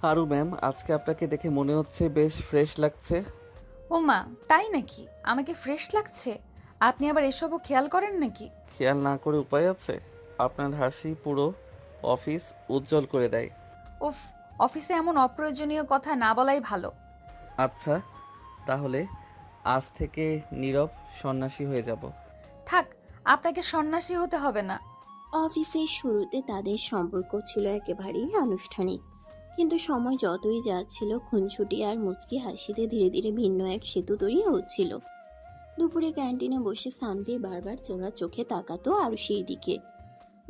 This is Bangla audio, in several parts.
আরু ম্যাম, আজকে আপনাকে দেখে মনে হচ্ছে বেশ ফ্রেশ লাগছে। ও মা, তাই নাকি? আমাকে ফ্রেশ লাগছে? আপনি আবার এসবও খেয়াল করেন নাকি? খেয়াল না করে উপায় আছে? আপনার হাসি পুরো অফিস উজ্জ্বল করে দেয়। উফ, অফিসে এমন অপ্রয়োজনীয় কথা না বলাই ভালো। আচ্ছা, তাহলে আজ থেকে নীরব সন্ন্যাসী হয়ে যাব। থাক, আপনাকে সন্ন্যাসী হতে হবে না। অফিসের শুরুতে তাদের সম্পর্ক ছিল একেবারেই আনুষ্ঠানিক, কিন্তু সময় যতই যাচ্ছিল খুনসুটি আর মুচকি হাসিতে ধীরে ধীরে ভিন্ন এক সেতু তৈরি হচ্ছিল। দুপুরে ক্যান্টিনে বসে সানভি বারবার চোরা চোখে তাকাতো আরুষির দিকে।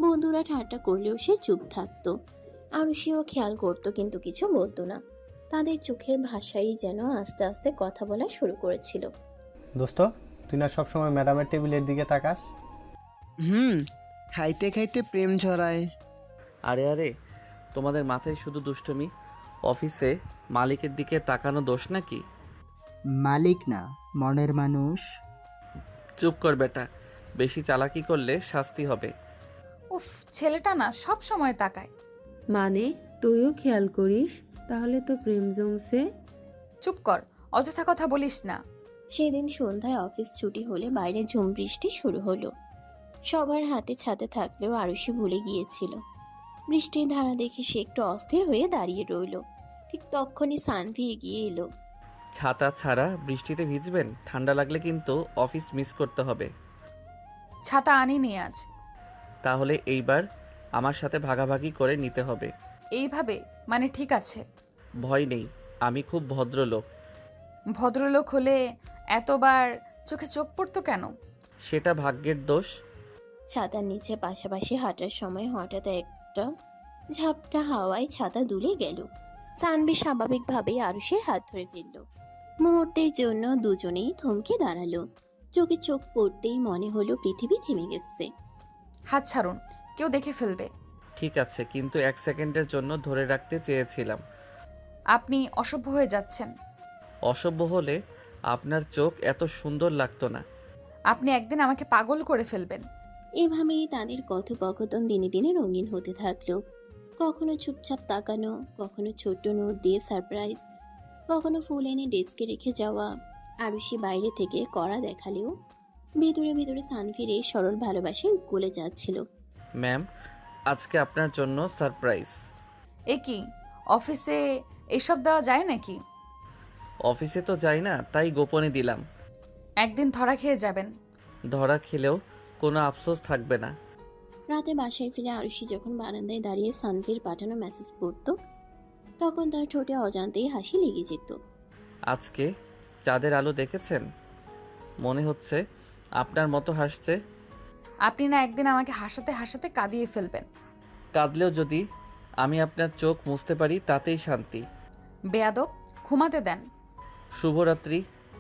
বন্ধুরা ঠাট্টা করলেও সে চুপ থাকতো। আরুষিও খেয়াল করতো কিন্তু কিছু বলতো না। তাদের চোখের ভাষাই যেন আস্তে আস্তে কথা বলা শুরু করেছিল। দোস্ত, তুই না সবসময় ম্যাডামের টেবিলের দিকে তাকাস? হুম, খাইতে খাইতে প্রেম ঝরায়। আরে আরে, তোমাদের মাথায় শুধু দুষ্টুমি। অফিসে মালিকের দিকে তাকানো দোষ নাকি? মালিক না, মনের মানুষ। চুপ কর বেটা, বেশি চালাকি করলে শাস্তি হবে। উফ, ছেলেটা না সব সময় তাকায়। মানে, তুইও খেয়াল করিস? তাহলে তো প্রেম জমছে। চুপ কর, অযথা কথা বলিস না। সেদিন সন্ধ্যায় অফিস ছুটি হলে বাইরে ঝুম বৃষ্টি শুরু হলো। সবার হাতে ছাতা থাকলেও আরুষি ভুলে গিয়েছিল। বৃষ্টির ধারা দেখে সে একটু অস্থির হয়ে দাঁড়িয়ে রইল। ঠিক তখনই সানভি এগিয়ে এলো। ছাতা ছাড়া বৃষ্টিতে ভিজবেন? ঠান্ডা লাগলে কিন্তু অফিস মিস করতে হবে। ছাতা আনিনি আজ। তাহলে এইবার আমার সাথে ভাগাভাগি করে নিতে হবে। এইভাবে মানে ঠিক আছে। ভয় নেই, আমি খুব ভদ্রলোক। ভদ্রলোক হলে এতবার চোখে চোখ পড়তো কেন? সেটা ভাগ্যের দোষ। ছাতার নিচে পাশাপাশি হাঁটার সময় হঠাৎ একটা ঝাপটা হাওয়ায় ছাতা দুলে গেল। সানভি স্বাভাবিকভাবেই আরুষের হাত ধরে ফেলল। মুহূর্তের জন্য দুজনেই থমকে দাঁড়ালো। চোখে চোখ পড়তেই মনে হলো পৃথিবী থেমে গেছে। হাত ছাড়ুন, কেউ দেখে ফেলবে। ঠিক আছে, কিন্তু 1 সেকেন্ডের জন্য ধরে রাখতে চেয়েছিলাম। আপনি অসভ্য হয়ে যাচ্ছেন। অসভ্য হলে আপনার চোখ এত সুন্দর লাগতো না। আপনি একদিন আমাকে পাগল করে ফেলবেন। এভাবেই তাদের কথোপকথন দিনে দিনে রঙিন হতে থাকলো। কখনো চুপচাপ তাকানো, কখনো ছোট্ট নোট দিয়ে সারপ্রাইজ, কখনো ফুল এনে ডেস্কে রেখে যাওয়া। আরুষি বাইরে থেকে কড়া দেখালেও ভিতরে ভিতরে সানভীর এই সরল ভালোবাসায় গলে যাচ্ছিল। ম্যাম, আজকে আপনার জন্য সারপ্রাইজ। এ কি, অফিসে এসব দেওয়া যায় নাকি? অফিসে তো যাই না, তাই গোপনে দিলাম। একদিন ধরা খেয়ে যাবেন। ধরা খেলেও কোনো আফসোস থাকবে না। রাতে বাসায় ফিরে আরুষি যখন বারান্দায় দাঁড়িয়ে সানভীর পাঠানো মেসেজ পড়তো, তখন তার ঠোঁটে অজান্তেই হাসি লেগে যেত। আজকে চাঁদের আলো দেখেছেন? মনে হচ্ছে আপনার মতো হাসছে। আপনি না একদিন আমাকে হাসাতে হাসাতে কাঁদিয়ে ফেলবেন। কাঁদলেও যদি আমি আপনার চোখ মুছতে পারি তাতেই শান্তি। বেয়াদব, ঘুমাতে দেন। শুভরাত্রি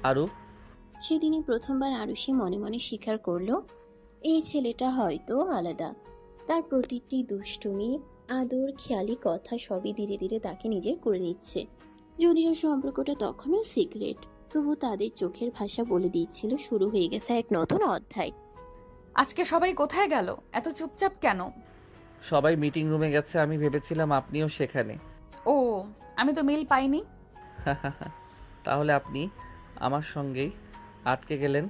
আরু। সেদিনই প্রথমবার আরুষি মনে মনে স্বীকার করলো, এই ছেলেটা হয়তো আলাদা। তার প্রতিটি দুষ্টুমি, আদর, খেয়ালি কথা সবই ধীরে ধীরে তাকে নিজের করে নিচ্ছে। যদিও সম্পর্কটা তখনও সিক্রেট, তবু তাদের চোখের ভাষা বলে দিচ্ছিল শুরু হয়ে গেছে এক নতুন অধ্যায়। আজকে সবাই কোথায় গেল? এত চুপচাপ কেন? সবাই মিটিং রুমে গেছে, আমি ভেবেছিলাম আপনিও সেখানে। ও, আমি তো মেল পাইনি। তাহলে আপনি আমার সঙ্গেই আটকে গেলেন?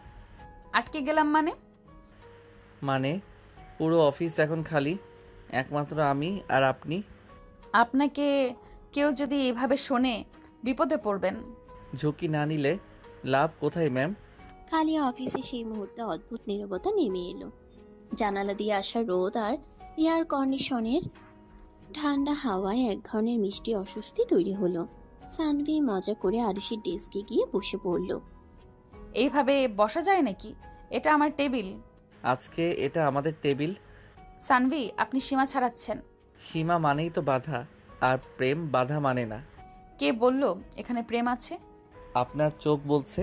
আটকে গেলাম মানে? মানে পুরো অফিস এখন খালি, একমাত্র আমি আর আপনি। আপনাকে কেউ যদি এভাবে শোনে, বিপদে পড়বেন। ঝুঁকি না নিলে লাভ কোথায় ম্যাম? খালি অফিসে সেই মুহূর্তে অদ্ভুত নীরবতা নেমে এলো। জানালা দিয়ে আসা রোদ আর এয়ার কন্ডিশনের ঠান্ডা হাওয়ায় এক ধরনের মিষ্টি অস্বস্তি তৈরি হলো। সানভি মজা করে আরুষির ডেস্কে গিয়ে বসে পড়ল। এইভাবে বসা যায় নাকি? এটা আমার টেবিল। আজকে এটা আমাদের টেবিল। সানভি, আপনি সীমা ছাড়াচ্ছেন। সীমা মানেই তো বাধা, আর প্রেম বাধা মানে না। কে বলল এখানে প্রেম আছে? আপনার চোখ বলছে।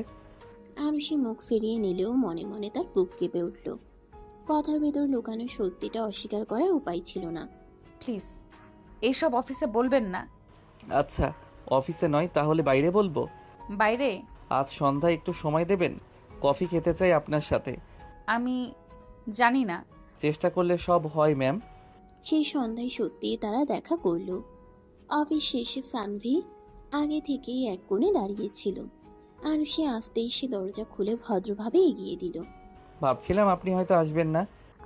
আরুষি মুখ ফিরিয়ে নিলেও মনে মনে তার বুক কেঁপে উঠল। কথার ভেতর লুকানো সত্যিটা অস্বীকার করার উপায় ছিল না। প্লিজ, এইসব অফিসে বলবেন না। আচ্ছা, অফিসে নয় তাহলে বাইরে বলবো। বাইরে? আজ সন্ধ্যায় একটু সময় দেবেন? কফি খেতে চাই আপনার সাথে। আমি জানি না। চেষ্টা করলে সব হয় ম্যাম। সেই সন্ধ্যায় সত্যিই তারা দেখা করল। অফিস শেষে সানভি আগে থেকেই এক কোণে দাঁড়িয়েছিল। আরুষি আসতে এসে দরজা খুলে ভদ্রভাবে এগিয়ে দিল। ভাবছিলাম আপনি হয়তো আসবেন না।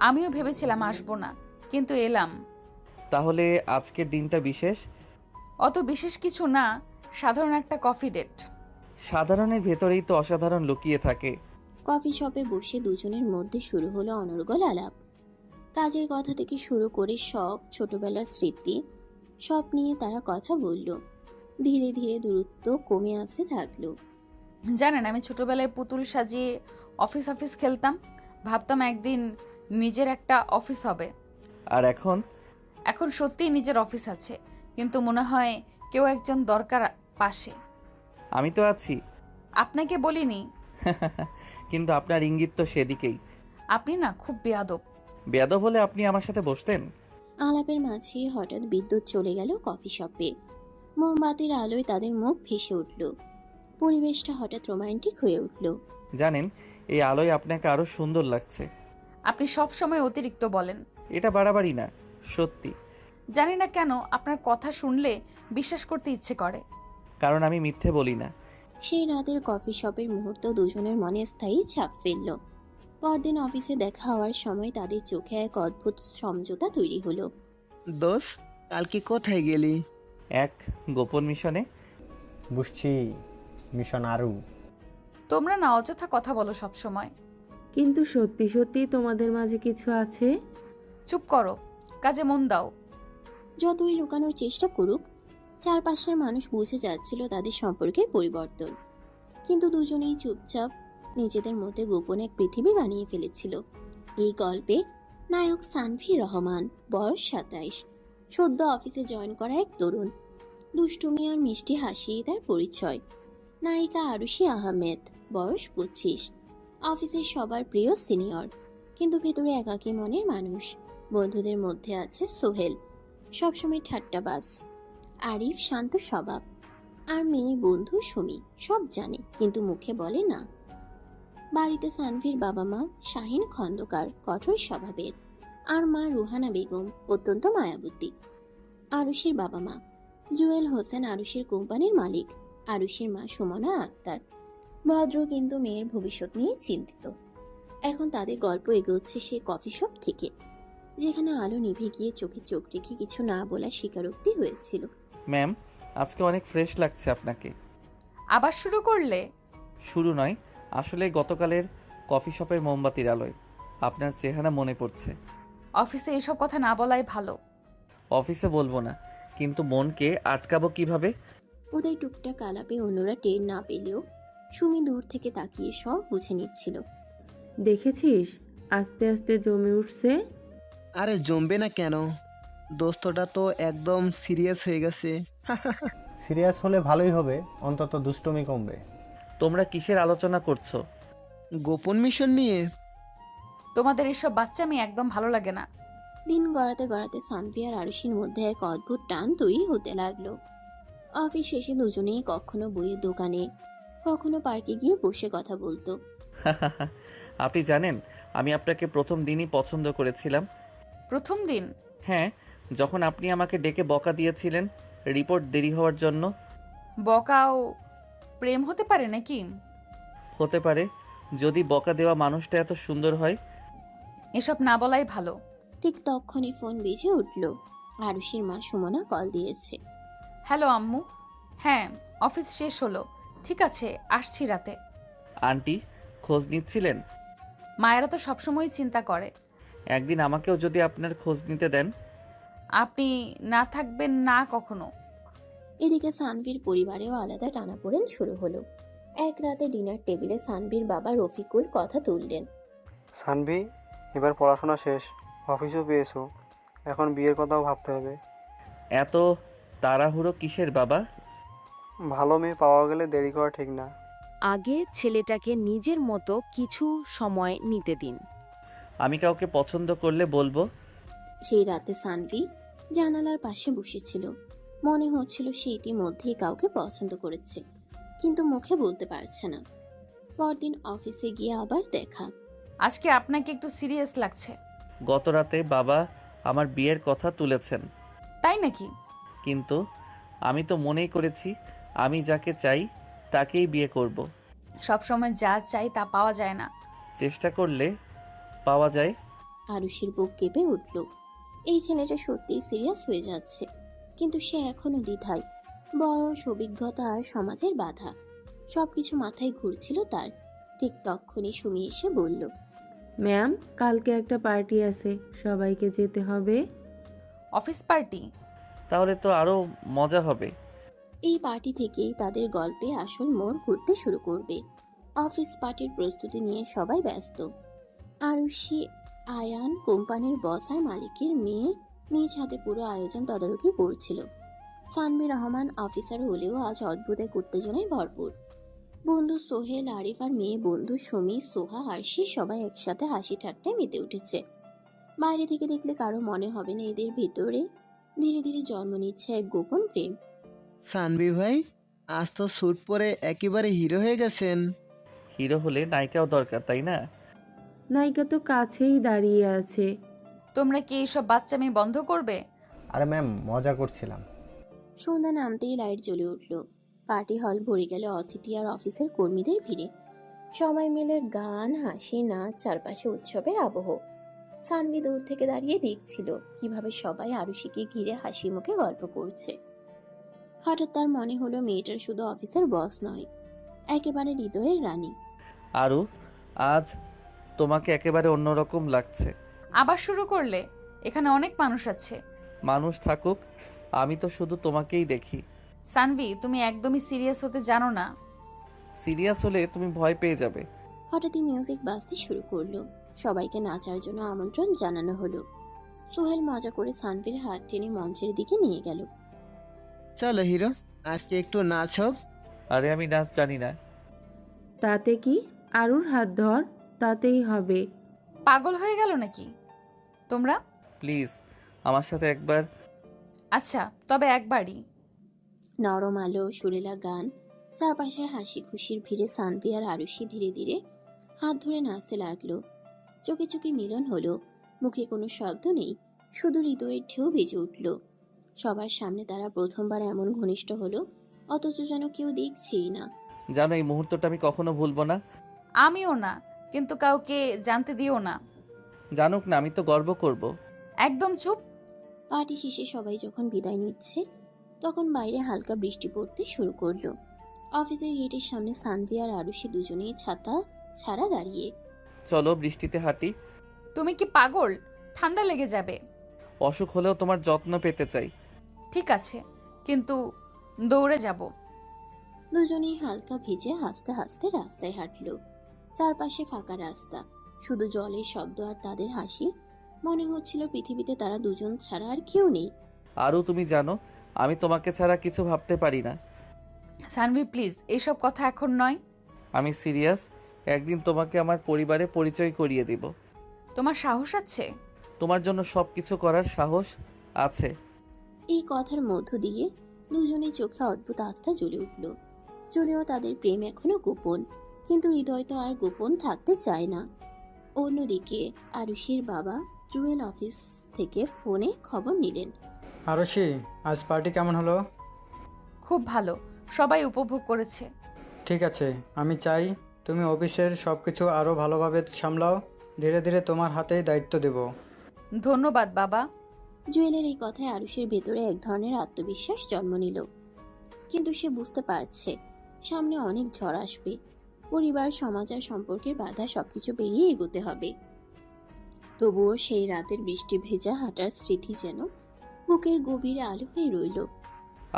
আমিও ভেবেছিলাম আসবো না, কিন্তু এলাম। তাহলে আজকের দিনটা বিশেষ? অত বিশেষ কিছু না, সাধারণ একটা কফি ডেট। সাধারণের ভেতরেই তো অসাধারণ লুকিয়ে থাকে। কফি শপে বসে দুজনের মধ্যে শুরু হলো অনর্গল আলাপ। কাজের কথা থেকে শুরু করে শখ, ছোটবেলার স্মৃতি, সব নিয়ে তারা কথা বলল। ধীরে ধীরে দূরত্ব কমে আসতে থাকলো। জানেন, আমি ছোটবেলায় পুতুল সাজিয়ে অফিস অফিস খেলতাম। ভাবতাম একদিন নিজের একটা অফিস হবে। আর এখন? এখন সত্যিই নিজের অফিস আছে, কিন্তু মনে হয় কেউ একজন দরকার পাশে। আমি তো আছি। আপনাকে বলিনি। কিন্তু আপনার ইঙ্গিত তো সেদিকেই। আপনি না খুব বেয়াদব। বেয়াদব হলে আপনি আমার সাথে বসতেন? আলাপের মাঝে হঠাৎ বিদ্যুৎ চলে গেল কফি শপে। মোমবাতির আলোয় তাদের মুখ ভেসে উঠল। পরিবেশটা হঠাৎ রোমান্টিক হয়ে উঠল। জানেন, এই আলোয় আপনাকে আরো সুন্দর লাগছে। আপনি সব সময় অতিরিক্ত বলেন। এটা বাড়াবাড়ি না, সত্যি। জানি না কেন আপনার কথা শুনলে বিশ্বাস করতে ইচ্ছে করে। কারণ আমি মিথ্যে বলি না। সেই রাতের কফি শপের মুহূর্ত দুজনের মনে স্থায়ী ছাপ ফেলল। পরদিন অফিসে দেখা হওয়ার সময় তাদের চোখে এক অদ্ভুত সমঝোতা তৈরি হলো। দোষ, কালকে কোথায় গেলি? এক গোপন মিশনে। বুঝছি, মিশন আরু। তোমরা না অযথা কথা বলো সব সময়। কিন্তু সত্যি সত্যি তোমাদের মাঝে কিছু আছে? চুপ করো, কাজে মন দাও। যতই লুকানোর চেষ্টা করুক, চারপাশের মানুষ বুঝে যাচ্ছিল তাদের সম্পর্কের পরিবর্তন। কিন্তু দুজনেই চুপচাপ নিজেদের মধ্যে গোপন এক পৃথিবী বানিয়ে ফেলেছিল। এই গল্পে নায়ক সানভি রহমান, বয়স 27, সদ্য অফিসে জয়েন করা এক তরুণ। দুষ্টুমি আর মিষ্টি হাসি তার পরিচয়। নায়িকা আরুষি আহমেদ, বয়স 25, অফিসের সবার প্রিয় সিনিয়র, কিন্তু ভেতরে একাকী মনের মানুষ। বন্ধুদের মধ্যে আছে সোহেল, সবসময় ঠাট্টাবাজ। আরিফ, শান্ত স্বভাব। আর মেয়ে বন্ধু সুমি, সব জানে কিন্তু মুখে বলে না। বাড়িতে সানভীর বাবা মা শাহিন খন্দকার, কঠোর স্বভাবের, আর মা রুহানা বেগম, অত্যন্ত মায়াবতী। আরুষির বাবা মা জুয়েল হোসেন, আরুষির কোম্পানির মালিক। আরুষির মা সুমনা আক্তার, ভদ্র কিন্তু মেয়ের ভবিষ্যৎ নিয়ে চিন্তিত। এখন তাদের গল্প এগোচ্ছে সে কফি শপ থেকে, যেখানে আলো নিভে গিয়ে চোখে চোখ রেখে কিছু না বলা স্বীকারোক্তি হয়েছিল। ম্যাম, আজকে অনেক ফ্রেশ লাগছে আপনাকে। আবার শুরু করলে? শুরু নয়, আসলে গতকালের কফি শপের মোমবাতির আলোয় আপনার চেহারা মনে পড়ছে। অফিসে এসব কথা না বলাই ভালো। অফিসে বলবো না, কিন্তু মনকে আটকাবো কিভাবে? ওদের টুকটাক আলাপে অন্যরা টের না পেলেও সুমি দূর থেকে তাকিয়ে সব বুঝে নিচ্ছিল। দেখেছিস, আস্তে আস্তে জমে উঠছে। আরে জমবে না কেন? দোস্তটা তো একদম সিরিয়াস হয়ে গেছে। সিরিয়াস হলে ভালোই হবে, অন্তত দুষ্টুমি কমবে। তোমরা কিসের আলোচনা করছো? গোপন মিশন নিয়ে। তোমাদের এসব বাচ্চামি একদম ভালো লাগে না। দিন গড়াতে গড়াতে সানভি আর আরুষির মধ্যে এক অদ্ভুত টান তৈরি হতে লাগলো। অফিস শেষে দুজনেই কখনো বইয়ের দোকানে, কখনো পার্কে গিয়ে বসে কথা বলতো। আপনি জানেন, আমি আপনাকে প্রথম দিনই পছন্দ করেছিলাম। প্রথম দিন? হ্যাঁ, যখন আপনি আমাকে ডেকে বকা দিয়েছিলেন রিপোর্ট দেরি হওয়ার জন্য। বকাও প্রেম হতে পারে নাকি? হতে পারে, যদি বকা দেওয়া মানুষটা এত সুন্দর হয়। এসব না বলাই ভালো। ঠিক তখনই ফোন বেজে উঠল। আরুষির মা সুমনা কল দিয়েছে। হ্যালো আম্মু। হ্যাঁ, অফিস শেষ হলো। ঠিক আছে, আসছি রাতে। আন্টি, খোঁজ নিচ্ছিলেন? মায়েরা তো সবসময় চিন্তা করে। একদিন আমাকেও যদি আপনার খোঁজ নিতে দেন। আপনি না থাকবেন না কখনো। এদিকে সানভীর পরিবারেও আলাদা টানাপোড়েন শুরু হলো। এক রাতে ডিনার টেবিলে সানভীর বাবা রফিকুল কথা তুললেন। সানভি, এবার পড়াশোনা শেষ, অফিসও পেয়েছো, এখন বিয়ের কথাও ভাবতে হবে। এত তাড়াহুড়ো কিসের বাবা? ভালো মেয়ে পাওয়া গেলে দেরি করা ঠিক না। আগে ছেলেটাকে নিজের মতো কিছু সময় নিতে দিন। আমি কাউকে পছন্দ করলে বলবো। সেই রাতে সানভি জানালার পাশে বসেছিল। মনে হচ্ছিল সে ইতিমধ্যেই কাউকে পছন্দ করেছে, কিন্তু মুখে বলতে পারছে না। পরদিন অফিসে গিয়ে আবার দেখা। আজকে আপনাকে একটু সিরিয়াস লাগছে। গত রাতে বাবা আমার বিয়ের কথা তুলেছেন। তাই নাকি? কিন্তু আমি তো মনেই করেছি আমি যাকে চাই তাকেই বিয়ে করব। সবসময় যা চাই তা পাওয়া যায় না। চেষ্টা করলে পাওয়া যায়। আরুষির বুক কেঁপে উঠল। এই ছেলেটা সত্যিই সিরিয়াস হয়ে যাচ্ছে, কিন্তু সে এখনো দ্বিধায়। বয়স, অভিজ্ঞতা আর সমাজের বাধা সবকিছু মাথায় ঘুরছিল তার। ঠিক তক্ষুনি সুমি এসে বলল, ম্যাম, কালকে একটা পার্টি আছে, সবাইকে যেতে হবে। Office party? তাহলে তো আরো মজা হবে। এই পার্টি থেকেই তাদের গল্পে আসল মোড় ঘুরতে শুরু করবে। অফিস পার্টির প্রস্তুতি নিয়ে সবাই ব্যস্ত। আরুষি আয়ান কোম্পানির বস আর মালিকের মেয়ে নিজ হাতে পুরো আয়োজন তদারকি করছিল। সানভি রহমান অফিসার হলেও আজ অদ্ভুত এক উত্তেজনায় ভরপুর। বন্ধু সোহেল, আরিফ আর মেয়ে বন্ধু সুমি, সোহা, আরশি সবাই একসাথে হাসি ঠাট্টায় মেতে উঠেছে। বাইরে থেকে দেখলে কারো মনে হবে না এদের ভিতরে ধীরে ধীরে জন্ম নিচ্ছে এক গোপন প্রেম। সানভি ভাই, আজ তো স্যুট পরে একেবারে হিরো হয়ে গেছেন। হিরো হলে নায়িকাও দরকার, তাই না? নায়িকা তো কাছেই দাঁড়িয়ে আছে। তোমরা কি এইসব বাচ্চামি বন্ধ করবে? আরে ম্যাম, মজা করছিলাম। সন্ধ্যা নামতেই লাইট জ্বলে উঠল। পার্টি হল ভরে গেল অতিথি আর অফিসের কর্মীদের ভিড়ে। সবাই মিলে গান, হাসি, নাচ, চারপাশে উৎসবের আবহ। সানভি দূর থেকে দাঁড়িয়ে দেখছিল কিভাবে সবাই আরুষিকে ঘিরে হাসি মুখে গল্প করছে। হঠাৎ তার মনে হলো মেয়েটার শুধু অফিসের বস নয়, একেবারে হৃদয়ের রানী। আরু, আজ তোমাকে একেবারে অন্যরকম লাগছে। আবার শুরু করলে? এখানে অনেক মানুষ আছে। মানুষ থাকুক, আমি তো শুধু তোমাকেই দেখি। সানভি, তুমি একদমই সিরিয়াস হতে জানো না। সিরিয়াস হলে তুমি ভয় পেয়ে যাবে। হঠাৎই মিউজিক বাজতে শুরু করলো। সবাইকে নাচার জন্য আমন্ত্রণ জানানো হলো। সোহেল মজা করে সানভির হাত টেনে মঞ্চের দিকে নিয়ে গেল। চলো হিরো, আজকে একটু নাচ হোক। আরে আমি নাচ জানি না। তাতে কি? আরুর হাত ধর, তাতেই হবে। পাগল হয়ে গেল নাকি তোমরা? প্লিজ আমার সাথে একবার। আচ্ছা, তবে একবারই। নরম আলো, সুরেলা গান, চারপাশের হাসি খুশির ভিড়ে সানভি আর আরুষি ধীরে ধীরে হাত ধরে নাচতে লাগলো। চোখে চোখে মিলন হলো, মুখে কোনো শব্দ নেই, শুধু হৃদয়ের ঢেউ বেজে উঠল। সবার সামনে তারা প্রথমবার এমন ঘনিষ্ঠ হলো, অথচ যেন কেউ দেখছেই না। জানো, এই মুহূর্তটা আমি কখনো ভুলবো না। আমিও না, কিন্তু কাউকে জানতে দিও না। জানুক না, আমি তো গর্ব করব। একদম চুপ। পার্টি শেষে সবাই যখন বিদায় নিচ্ছে, তখন বাইরে হালকা বৃষ্টি পড়তে শুরু করলো। অফিসের গেটের সামনে সানভি আর আরুষি দুজনেই ছাতা ছাড়া দাঁড়িয়ে। চলো বৃষ্টিতে হাঁটি। তুমি কি পাগল? ঠান্ডা লেগে যাবে। অসুখ হলেও তোমার যত্ন পেতে চাই। ঠিক আছে, কিন্তু দৌড়ে যাব। দুজনেই হালকা ভিজে হাসতে হাসতে রাস্তায় হাঁটলো। চারপাশে ফাঁকা রাস্তা, শুধু জলের শব্দ আর তাদের হাসি। মনে হচ্ছিল পৃথিবীতে তারা দুজন ছাড়া আর কেউ নেই। আরও তুমি জানো, আমি তোমাকে ছাড়া কিছু ভাবতে পারি না। সানভি প্লিজ, এইসব কথা এখন নয়। আমি সিরিয়াস। একদিন তোমাকে আমার পরিবারে পরিচয় করিয়ে দিব। তোমার সাহস আছে? তোমার জন্য সব কিছু করার সাহস আছে। এই কথার মধ্য দিয়ে দুজনের চোখে অদ্ভুত আস্থা জ্বলে উঠল। যদিও তাদের প্রেম এখনো গোপন, কিন্তু হৃদয় তো আর গোপন থাকতে চায় না। অন্যদিকে আরুষির বাবা জুয়েল অফিস থেকে ফোনে খবর নিলেন। আরুষি, আজ পার্টি কেমন হলো? খুব ভালো, সবাই উপভোগ করেছে। ঠিক আছে, আমি চাই তুমি অফিসের সব কিছু আরও ভালোভাবে সামলাও। ধীরে ধীরে তোমার হাতেই দায়িত্ব দেব। ধন্যবাদ বাবা। জুয়েলের এই কথায় আরুষের ভেতরে এক ধরনের আত্মবিশ্বাস জন্ম নিল। কিন্তু সে বুঝতে পারছে সামনে অনেক ঝড় আসবে। পরিবার, সমাজ আর সম্পর্কের বাধা সবকিছু পেরিয়ে এগোতে হবে। তবুও সেই রাতের বৃষ্টি ভেজা হাঁটার স্মৃতি যেন বুকের গভীরে আলো হয়ে রইল।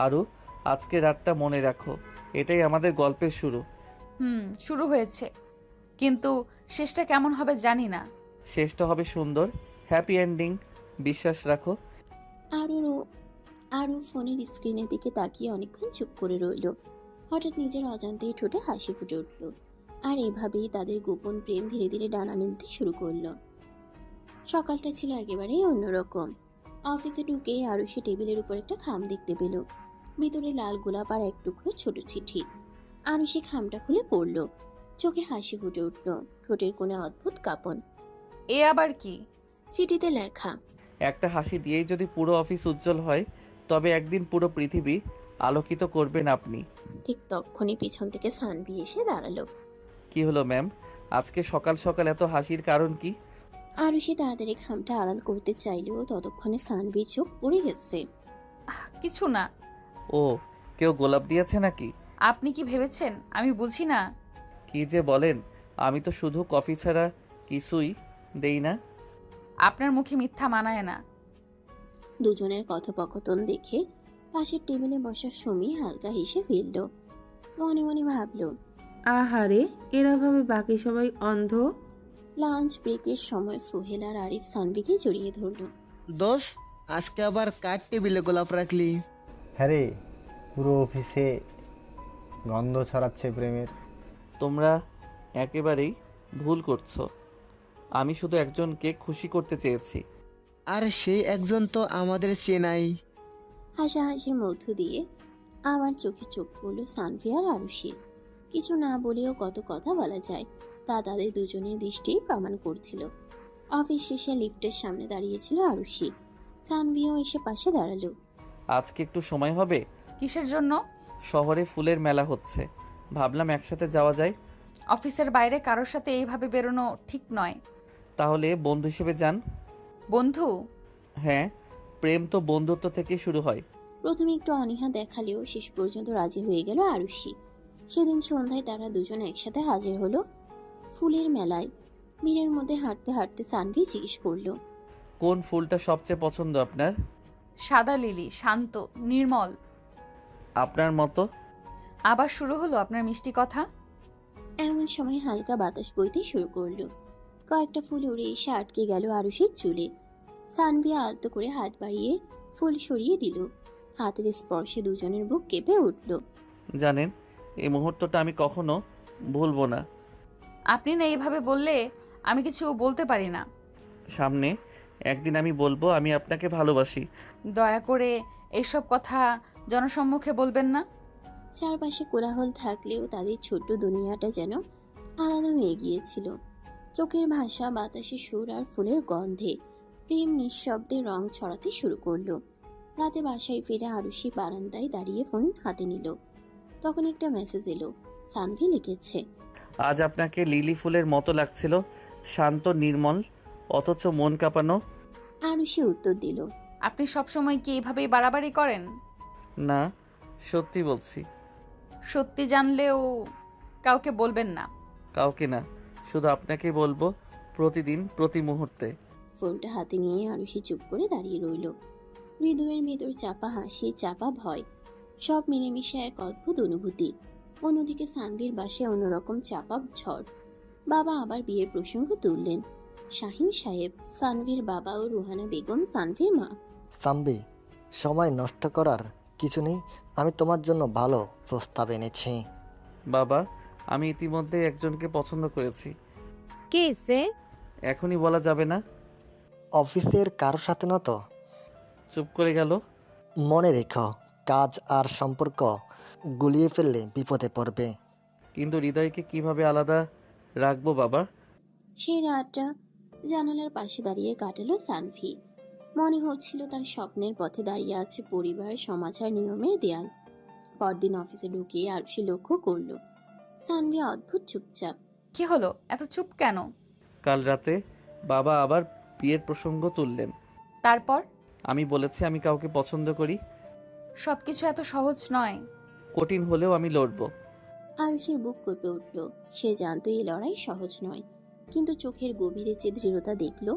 আরও আজকে রাতটা মনে রাখো, এটাই আমাদের গল্পের শুরু। শুরু হয়েছে, কিন্তু শেষটা কেমন হবে জানি না। শেষটা হবে সুন্দর, হ্যাপি এন্ডিং, বিশ্বাস রাখো। আরও ফোনের স্ক্রিনের দিকে তাকিয়ে অনেকক্ষণ চুপ করে রইল। হঠাৎ নিজের অজান্তেই ঠোঁটে হাসি ফুটে উঠল। আর এভাবেই তাদের গোপন প্রেম ধীরে ধীরে ডানা মেলতে শুরু করলো। সকালটা ছিল একেবারেই অন্যরকম। অফিসে ঢুকে আরুষি টেবিলের উপর একটা খাম দেখতে পেল। ভিতরে লাল গোলাপ আর এক টুকরো ছোট চিঠি। আরুষি খামটা খুলে পড়ল। চোখে হাসি ফুটে উঠল, ঠোঁটের কোণে অদ্ভুত কাঁপন। এ আবার কি? চিঠিতে লেখা, একটা হাসি দিয়েই যদি পুরো অফিস উজ্জ্বল হয়, তবে একদিন পুরো পৃথিবী আলোকিত করবেন আপনি। ঠিক তক্ষুনি পিছন থেকে সানভি এসে দাঁড়ালো। কি হলো ম্যাম, আজকে সকাল সকাল এত হাসির কারণ কি? আরুষি তাড়াতাড়ি খামটা আড়াল করতে চাইলেও ততক্ষণে সানভির চোখ পড়ে গেছে। কিছু না। ও, কেউ গোলাপ দিয়েছে নাকি? আপনি কি ভেবেছেন আমি বুঝি না? কি যে বলেন, আমি তো শুধু কফি ছাড়া কিছুই দেই না। আপনার মুখে মিথ্যা মানায় না। দুজনের কথোপকথন দেখে পাশের টেবিলে বসা সুমি হালকা হেসে ফেলল। মনে মনে ভাবল, আহারে, এরা ভাবে বাকি সবাই অন্ধ। লাঞ্চ ব্রেকের সময় সোহেল আর আরিফ সানভিকে জড়িয়ে ধরল। দোষ, আজকে আবার কার টেবিলে গোলাপ রাখলি? হ্যাঁ রে, পুরো অফিসে গন্ধ ছড়াচ্ছে প্রেমের। তোমরা একেবারেই ভুল করছো। আমি শুধু একজনকে খুশি করতে চেয়েছি। আর সেই একজন তো আমাদের চেনাই। হাসাহাসির মধ্য দিয়ে আবার চোখে চোখ পড়ল সানভি আর আরুষির। কিছু না বলেও কত কথা বলা যায় তা তাদের দুজনের দৃষ্টি প্রমাণ করছিল। অফিস শেষে লিফটের সামনে দাঁড়িয়েছিল আরুষি। সানভিও এসে পাশে দাঁড়ালো। আজকে একটু সময় হবে? কিসের জন্য? শহরে ফুলের মেলা হচ্ছে, ভাবলাম একসাথে যাওয়া যায়। অফিসের বাইরে কারোর সাথে এইভাবে বেরোনো ঠিক নয়। তাহলে বন্ধু হিসেবে যান। বন্ধু? হ্যাঁ, প্রেম তো বন্ধুত্ব থেকে শুরু হয়। প্রথমে একটু অনীহা দেখালেও শেষ পর্যন্ত রাজি হয়ে গেল আরুষি। সেদিন সন্ধ্যায় তারা দুজন একসাথে হাজির হলো ফুলের মেলায়। ভিড়ের মধ্যে হাঁটতে হাঁটতে সানভি জিজ্ঞেস করলো, কোন ফুলটা সবচেয়ে পছন্দ আপনার? সাদা লিলি, শান্ত, নির্মল। আপনার মতো। আবার শুরু হলো আপনার মিষ্টি কথা। এমন সময় হালকা বাতাস বইতে শুরু করলো। কয়েকটা ফুল উড়ে এসে আটকে গেল আরুষির চুলে। সানভি আলতো করে হাত বাড়িয়ে ফুল সরিয়ে দিল। হাতের স্পর্শে দুজনের বুক কেঁপে উঠল। জানেন, এই মুহূর্তটা আমি কখনো ভুলবো না। আপনি না এইভাবে বললে আমি কিছু বলতে পারি না। সামনে একদিন আমি বলবো আমি আপনাকে ভালোবাসি। দয়া করে এইসব কথা জনসম্মুখে বলবেন না। চারপাশে কোলাহল থাকলেও তাদের ছোট্ট দুনিয়াটা যেন আলাদা হয়ে গিয়েছিল। চোখের ভাষা, বাতাসে সুর আর ফুলের গন্ধে প্রেম নিঃশব্দে রং ছড়াতে শুরু করলো। রাতে বাসায় ফিরে আরুষি বারান্দায় দাঁড়িয়ে ফোন হাতে নিল। তখন একটা মেসেজ এলো। সানভি লিখেছে, আজ আপনাকে লিলি ফুলের মতো লাগছিল, শান্ত নির্মল, অথচ মন কাঁপানো। আরুষি উত্তর দিল, আপনি সবসময় কি এইভাবেই বাড়াবাড়ি করেন? না, সত্যি বলছি। সত্যি জানলেও কাউকে বলবেন না। কাউকে না, শুধু আপনাকে বলবো, প্রতিদিন, প্রতি মুহূর্তে। ফোনটা হাতে নিয়ে আরুষি চুপ করে দাঁড়িয়ে রইল। হৃদয়ের ভেতর চাপা হাসি, চাপা ভয়, সব মিলেমিশে এক অদ্ভুত অনুভূতি। অন্যদিকে সানভির বাসায় অন্যরকম চাপা ঝড়। বাবা আবার বিয়ের প্রসঙ্গ তুললেন। শাহিন সাহেব, সানভির বাবা, ও রুহানা বেগম, সানভির মা। সাম্বি, সময় নষ্ট করার কিছু নেই। আমি তোমার জন্য ভালো প্রস্তাব এনেছি। বাবা, আমি ইতিমধ্যে একজনকে পছন্দ করেছি। কে সে? এখনই বলা যাবে না। অফিসের কারোর সাথে না তো? চুপ করে গেল। মনে রেখো, কাজ আর সম্পর্ক গুলিয়ে ফেললে বিপদে পড়বে। কিন্তু হৃদয়কে কিভাবে আলাদা রাখবো বাবা? সেই রাতটা জানালার পাশে দাঁড়িয়ে কাটালো সানভি। মনে হচ্ছিল তার স্বপ্নের পথে দাঁড়িয়ে আছে পরিবার, সমাজ আর নিয়মের দেয়াল। পরদিন অফিসে ঢুকে আরুষি লক্ষ্য করলো সানভি অদ্ভুত চুপচাপ। কি হলো, এত চুপ কেন? কাল রাতে বাবা আবার বিয়ের প্রসঙ্গ তুললেন। তারপর? আমি বলেছি আমি কাউকে পছন্দ করি। সবকিছু এত সহজ নয়। কঠিন হলেও আমি লড়বো। আরুষির বুক কেঁপে উঠল। সে জানতো এই লড়াই সহজ নয়, কিন্তু চোখের গভীরে যে দৃঢ়তা দেখল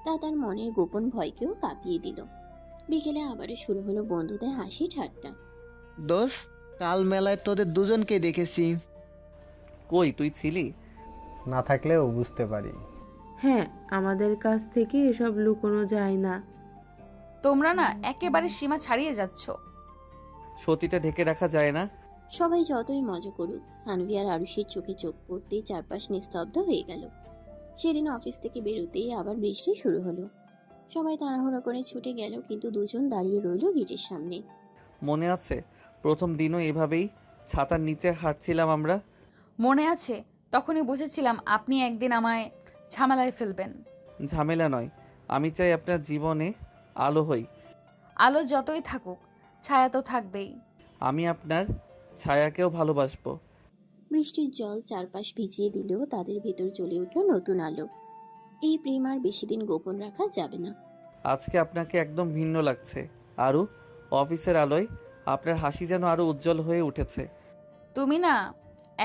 তা তার মনের গোপন ভয়কেও কাঁপিয়ে দিল। বিকেলে আবারও শুরু হলো বন্ধুদের হাসি ঠাট্টা। দোষ, কাল মেলায় তোদের দুজনকে দেখেছি। কই তুই ছিলি? না থাকলেও বুঝতে পারি। হ্যাঁ, আমাদের কাছ থেকে এসব লুকোনো যায় না। তোমরা না একেবারে সীমা ছাড়িয়ে যাচ্ছ। সতীটা ঢেকে রাখা যায় না। সবাই যতই মজা করুক, সানভি আর আরুষির চোখে চোখ পড়তেই চারপাশ নিস্তব্ধ হয়ে গেল। সেদিন অফিস থেকে বেরোতেই আবার বৃষ্টি শুরু হলো। সবাই তাড়াহুড়ো করে ছুটে গেল, কিন্তু দুজন দাঁড়িয়ে রইল গেটের সামনে। মনে আছে প্রথম দিনও এভাবেই ছাতার নিচে হাঁটছিলাম আমরা? মনে আছে, তখনই বুঝেছিলাম আপনি একদিন আমায় ঝামেলায় ফেলবেন। ঝামেলা নয়, আমি চাই আপনার জীবনে আলো হই। আলো যতই থাকুক, ছায়া তো থাকবেই। আমি আপনার ছায়াকেও ভালোবাসবো। বৃষ্টির জল চারপাশ ভিজিয়ে দিলেও তাদের ভেতর জ্বলে উঠল নতুন আলো। এই প্রেম আর বেশি দিন গোপন রাখা যাবে না। আজকে আপনাকে একদম ভিন্ন লাগছে। আরও অফিসের আলোয় আপনার হাসি যেন আরও উজ্জ্বল হয়ে উঠেছে। তুমি না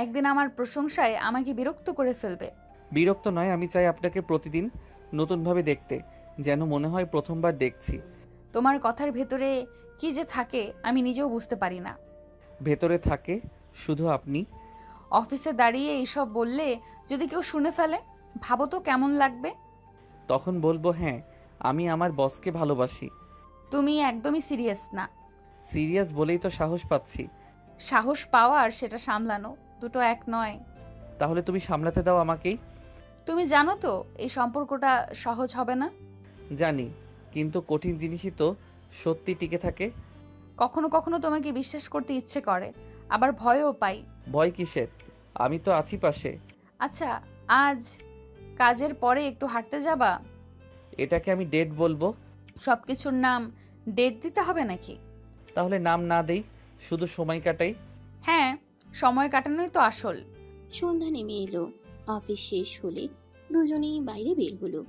একদিন আমার প্রশংসায় আমাকে বিরক্ত করে ফেলবে। বিরক্ত নয়, আমি চাই আপনাকে প্রতিদিন নতুনভাবে দেখতে, যেন মনে হয় প্রথমবার দেখছি। তোমার কথার ভেতরে কি যে থাকে আমি নিজেও বুঝতে পারি না। ভেতরে থাকে শুধু আপনি। অফিসে দাঁড়িয়ে এইসব বললে যদি কেউ শুনে ফেলে, ভাবো তো কেমন লাগবে। তখন বলবো হ্যাঁ, আমি আমার বসকে ভালোবাসি। তুমি একদমই সিরিয়াস না। সিরিয়াস বলেই তো সাহস পাচ্ছি। সাহস পাওয়া আর সেটা সামলানো দুটো এক নয়। তাহলে তুমি সামলাতে দাও আমাকেই। তুমি জানো তো এই সম্পর্কটা সহজ হবে না। জানি, কিন্তু কঠিন জিনিসই তো সত্যি টিকে থাকে। কখনো কখনো তোমাকে বিশ্বাস করতে ইচ্ছে করে, আবার ভয়ও পাই। ভয় কিসের? আমি তো আছি পাশে। আচ্ছা, আজ কাজের পরে একটু হাঁটতে যাবা? এটাকে আমি ডেট বলবো? সবকিছুর নাম ডেট দিতে হবে নাকি? তাহলে নাম না দেই, শুধু সময় কাটাই। হ্যাঁ, সময় কাটানোই তো আসল। সন্ধ্যা নেমে এলো। অফিস শেষ হলে দুজনেই বাইরে বের হলো।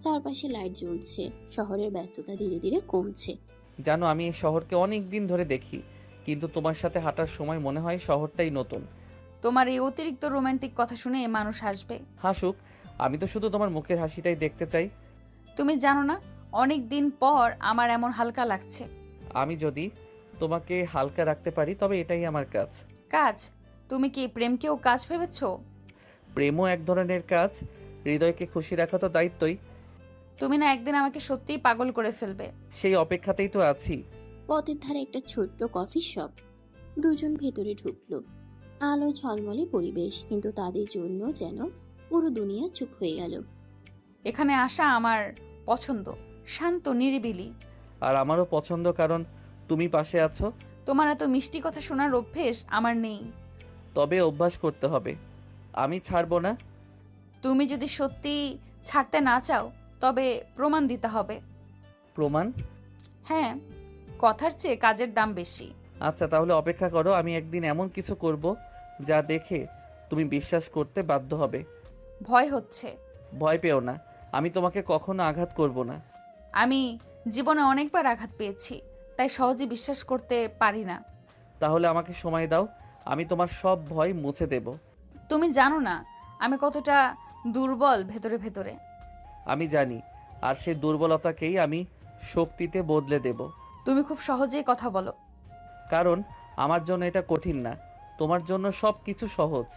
চারপাশে লাইট জ্বলছে, শহরের ব্যস্ততা ধীরে ধীরে কমছে। জানো, আমি এই শহরকে অনেক দিন ধরে দেখি, কিন্তু তোমার সাথে হাঁটার সময় মনে হয় শহরটাই নতুন। তোমার এই অতিরিক্ত রোমান্টিক কথা শুনে মানুষ হাসবে। হাসুক, আমি তো শুধু তোমার মুখের হাসিটাই দেখতে চাই। তুমি জানো না, অনেক দিন পর আমার এমন হালকা লাগছে। আমি যদি তোমাকে হালকা রাখতে পারি তবে এটাই আমার কাজ। কাজ? তুমি কি প্রেমকেও কাজ ভেবেছো? প্রেমও এক ধরনের কাজ। হৃদয়কে খুশি রাখা তো দায়িত্বই। তুমি না একদিন আমাকে সত্যিই পাগল করে ফেলবে। সেই অপেক্ষাতেই তো আছি। পথের ধারে একটা ছোট্ট কফি শপ। দুজন ভেতরে ঢুকলো। আলো ঝলমলে পরিবেশ, কিন্তু তাদের জন্য যেন পুরো দুনিয়া চুপ হয়ে গেল। এখানে আসা আমার পছন্দ, শান্ত নিরিবিলি। আর আমারও পছন্দ, কারণ তুমি পাশে আছো। তোমার এত মিষ্টি কথা শোনার অভ্যেস আমার নেই। তবে অভ্যাস করতে হবে। আমি ছাড়বো না। তুমি যদি সত্যি ছাড়তে না চাও তবে প্রমাণ দিতে হবে। প্রমাণ? হ্যাঁ, কথার চেয়ে কাজের দাম বেশি। আচ্ছা, তাহলে অপেক্ষা করো। আমি একদিন এমন কিছু করব যা দেখে তুমি বিশ্বাস করতে বাধ্য হবে। ভয় হচ্ছে। ভয় পেও না, আমি তোমাকে কখনো আঘাত করব না। আমি জীবনে অনেকবার আঘাত পেয়েছি, তাই সহজে বিশ্বাস করতে পারি না। তাহলে আমাকে সময় দাও, আমি তোমার সব ভয় মুছে দেব। তুমি জানো না আমি কতটা দুর্বল ভেতরে ভেতরে। আমি জানি, আর সেই দুর্বলতাকেই আমি শক্তিতে বদলে দেব। তুমি খুব সহজেই কথা বলো। কারণ আমার জন্য এটা কঠিন না, তোমার জন্য সব কিছু সহজ।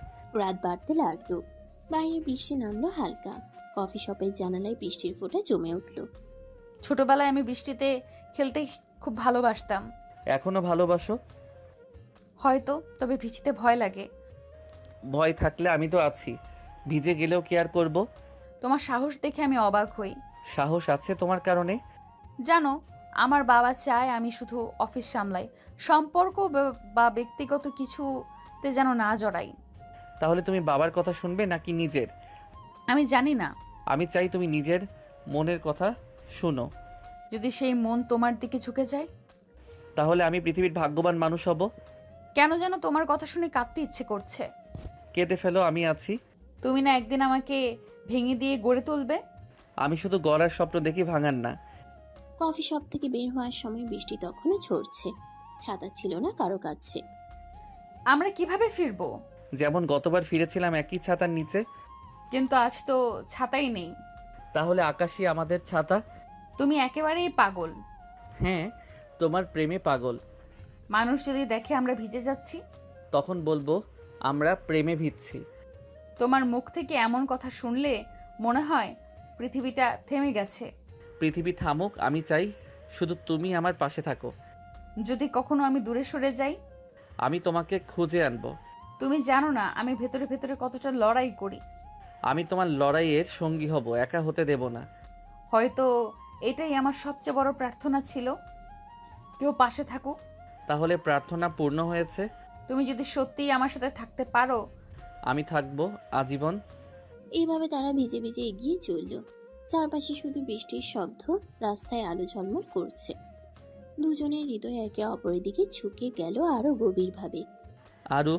রাত বাড়তে লাগলো। বাইরে বৃষ্টি নামলো হালকা। কফি শপের জানালায় বৃষ্টির ফোঁটা জমে উঠল। ছোটবেলায় আমি বৃষ্টিতে খেলতে খুব ভালোবাসতাম। এখনো ভালোবাসো? হয়তো, তবে ভিজতে ভয় লাগে। ভয় থাকলে আমি তো আছি, ভিজে গেলেও কেয়ার করব। তোমার সাহস দেখে আমি অবাক হই। সাহস আছে তোমার কারণে। জানো, আমার বাবা চায় আমি শুধু অফিস সামলাই, সম্পর্ক বা ব্যক্তিগত কিছুতে যেন না জড়াই। তাহলে তুমি বাবার কথা শুনবে নাকি নিজের? আমি জানি না। আমি চাই তুমি নিজের মনের কথা শুনো। যদি সেই মন তোমার দিকে ঝুঁকে যায়? তাহলে আমি পৃথিবীর ভাগ্যবান মানুষ হব। কেন যেন তোমার কথা শুনে কাঁদতে ইচ্ছে করছে। কেঁদে ফেলো, আমি আছি। তুমি না একদিন আমাকে ভেঙে দিয়ে গড়ে তুলবে। আমি শুধু গড়ার স্বপ্ন দেখি, ভাঙার না। কফি শপ থেকে বের হওয়ার সময় বৃষ্টি তখনও ঝরছে। ছাতা ছিল না কারো কাছে। আমরা কিভাবে ফিরবো? যেমন গতবার ফিরেছিলাম একই ছাতার নিচে। কিন্তু আজ তো ছাতাই নেই। তাহলে আকাশই আমাদের ছাতা। তুমি একেবারেই পাগল। হ্যাঁ, তোমার প্রেমে পাগল। মানুষ যদি দেখে আমরা ভিজে যাচ্ছি, তখন বলবো আমরা প্রেমে ভিজছি। তোমার মুখ থেকে এমন কথা শুনলে মনে হয় পৃথিবীটা থেমে গেছে। পৃথিবী থামুক, আমি চাই শুধু তুমি আমার পাশে থাকো। যদি কখনো আমি দূরে সরে যাই? আমি তোমাকে খুঁজে আনবো। তুমি জানো না আমি ভেতরে ভেতরে কতটা লড়াই করি। আমি তোমার লড়াইয়ের সঙ্গী হব, একা হতে দেব না। হয়তো এটাই আমার সবচেয়ে বড় প্রার্থনা ছিল, কেউ পাশে থাকুক। তাহলে প্রার্থনা পূর্ণ হয়েছে। তুমি যদি সত্যিই আমার সাথে থাকতে পারো, আমি থাকবো আজীবন। এইভাবে তারা ভিজে ভিজে এগিয়ে চলল। চারপাশে শুধু বৃষ্টির শব্দ, রাস্তায় আলো ঝলমল করছে। দুজনের হৃদয় একে অপরের দিকে ঝুঁকে গেল আরো গভীরভাবে। আরু,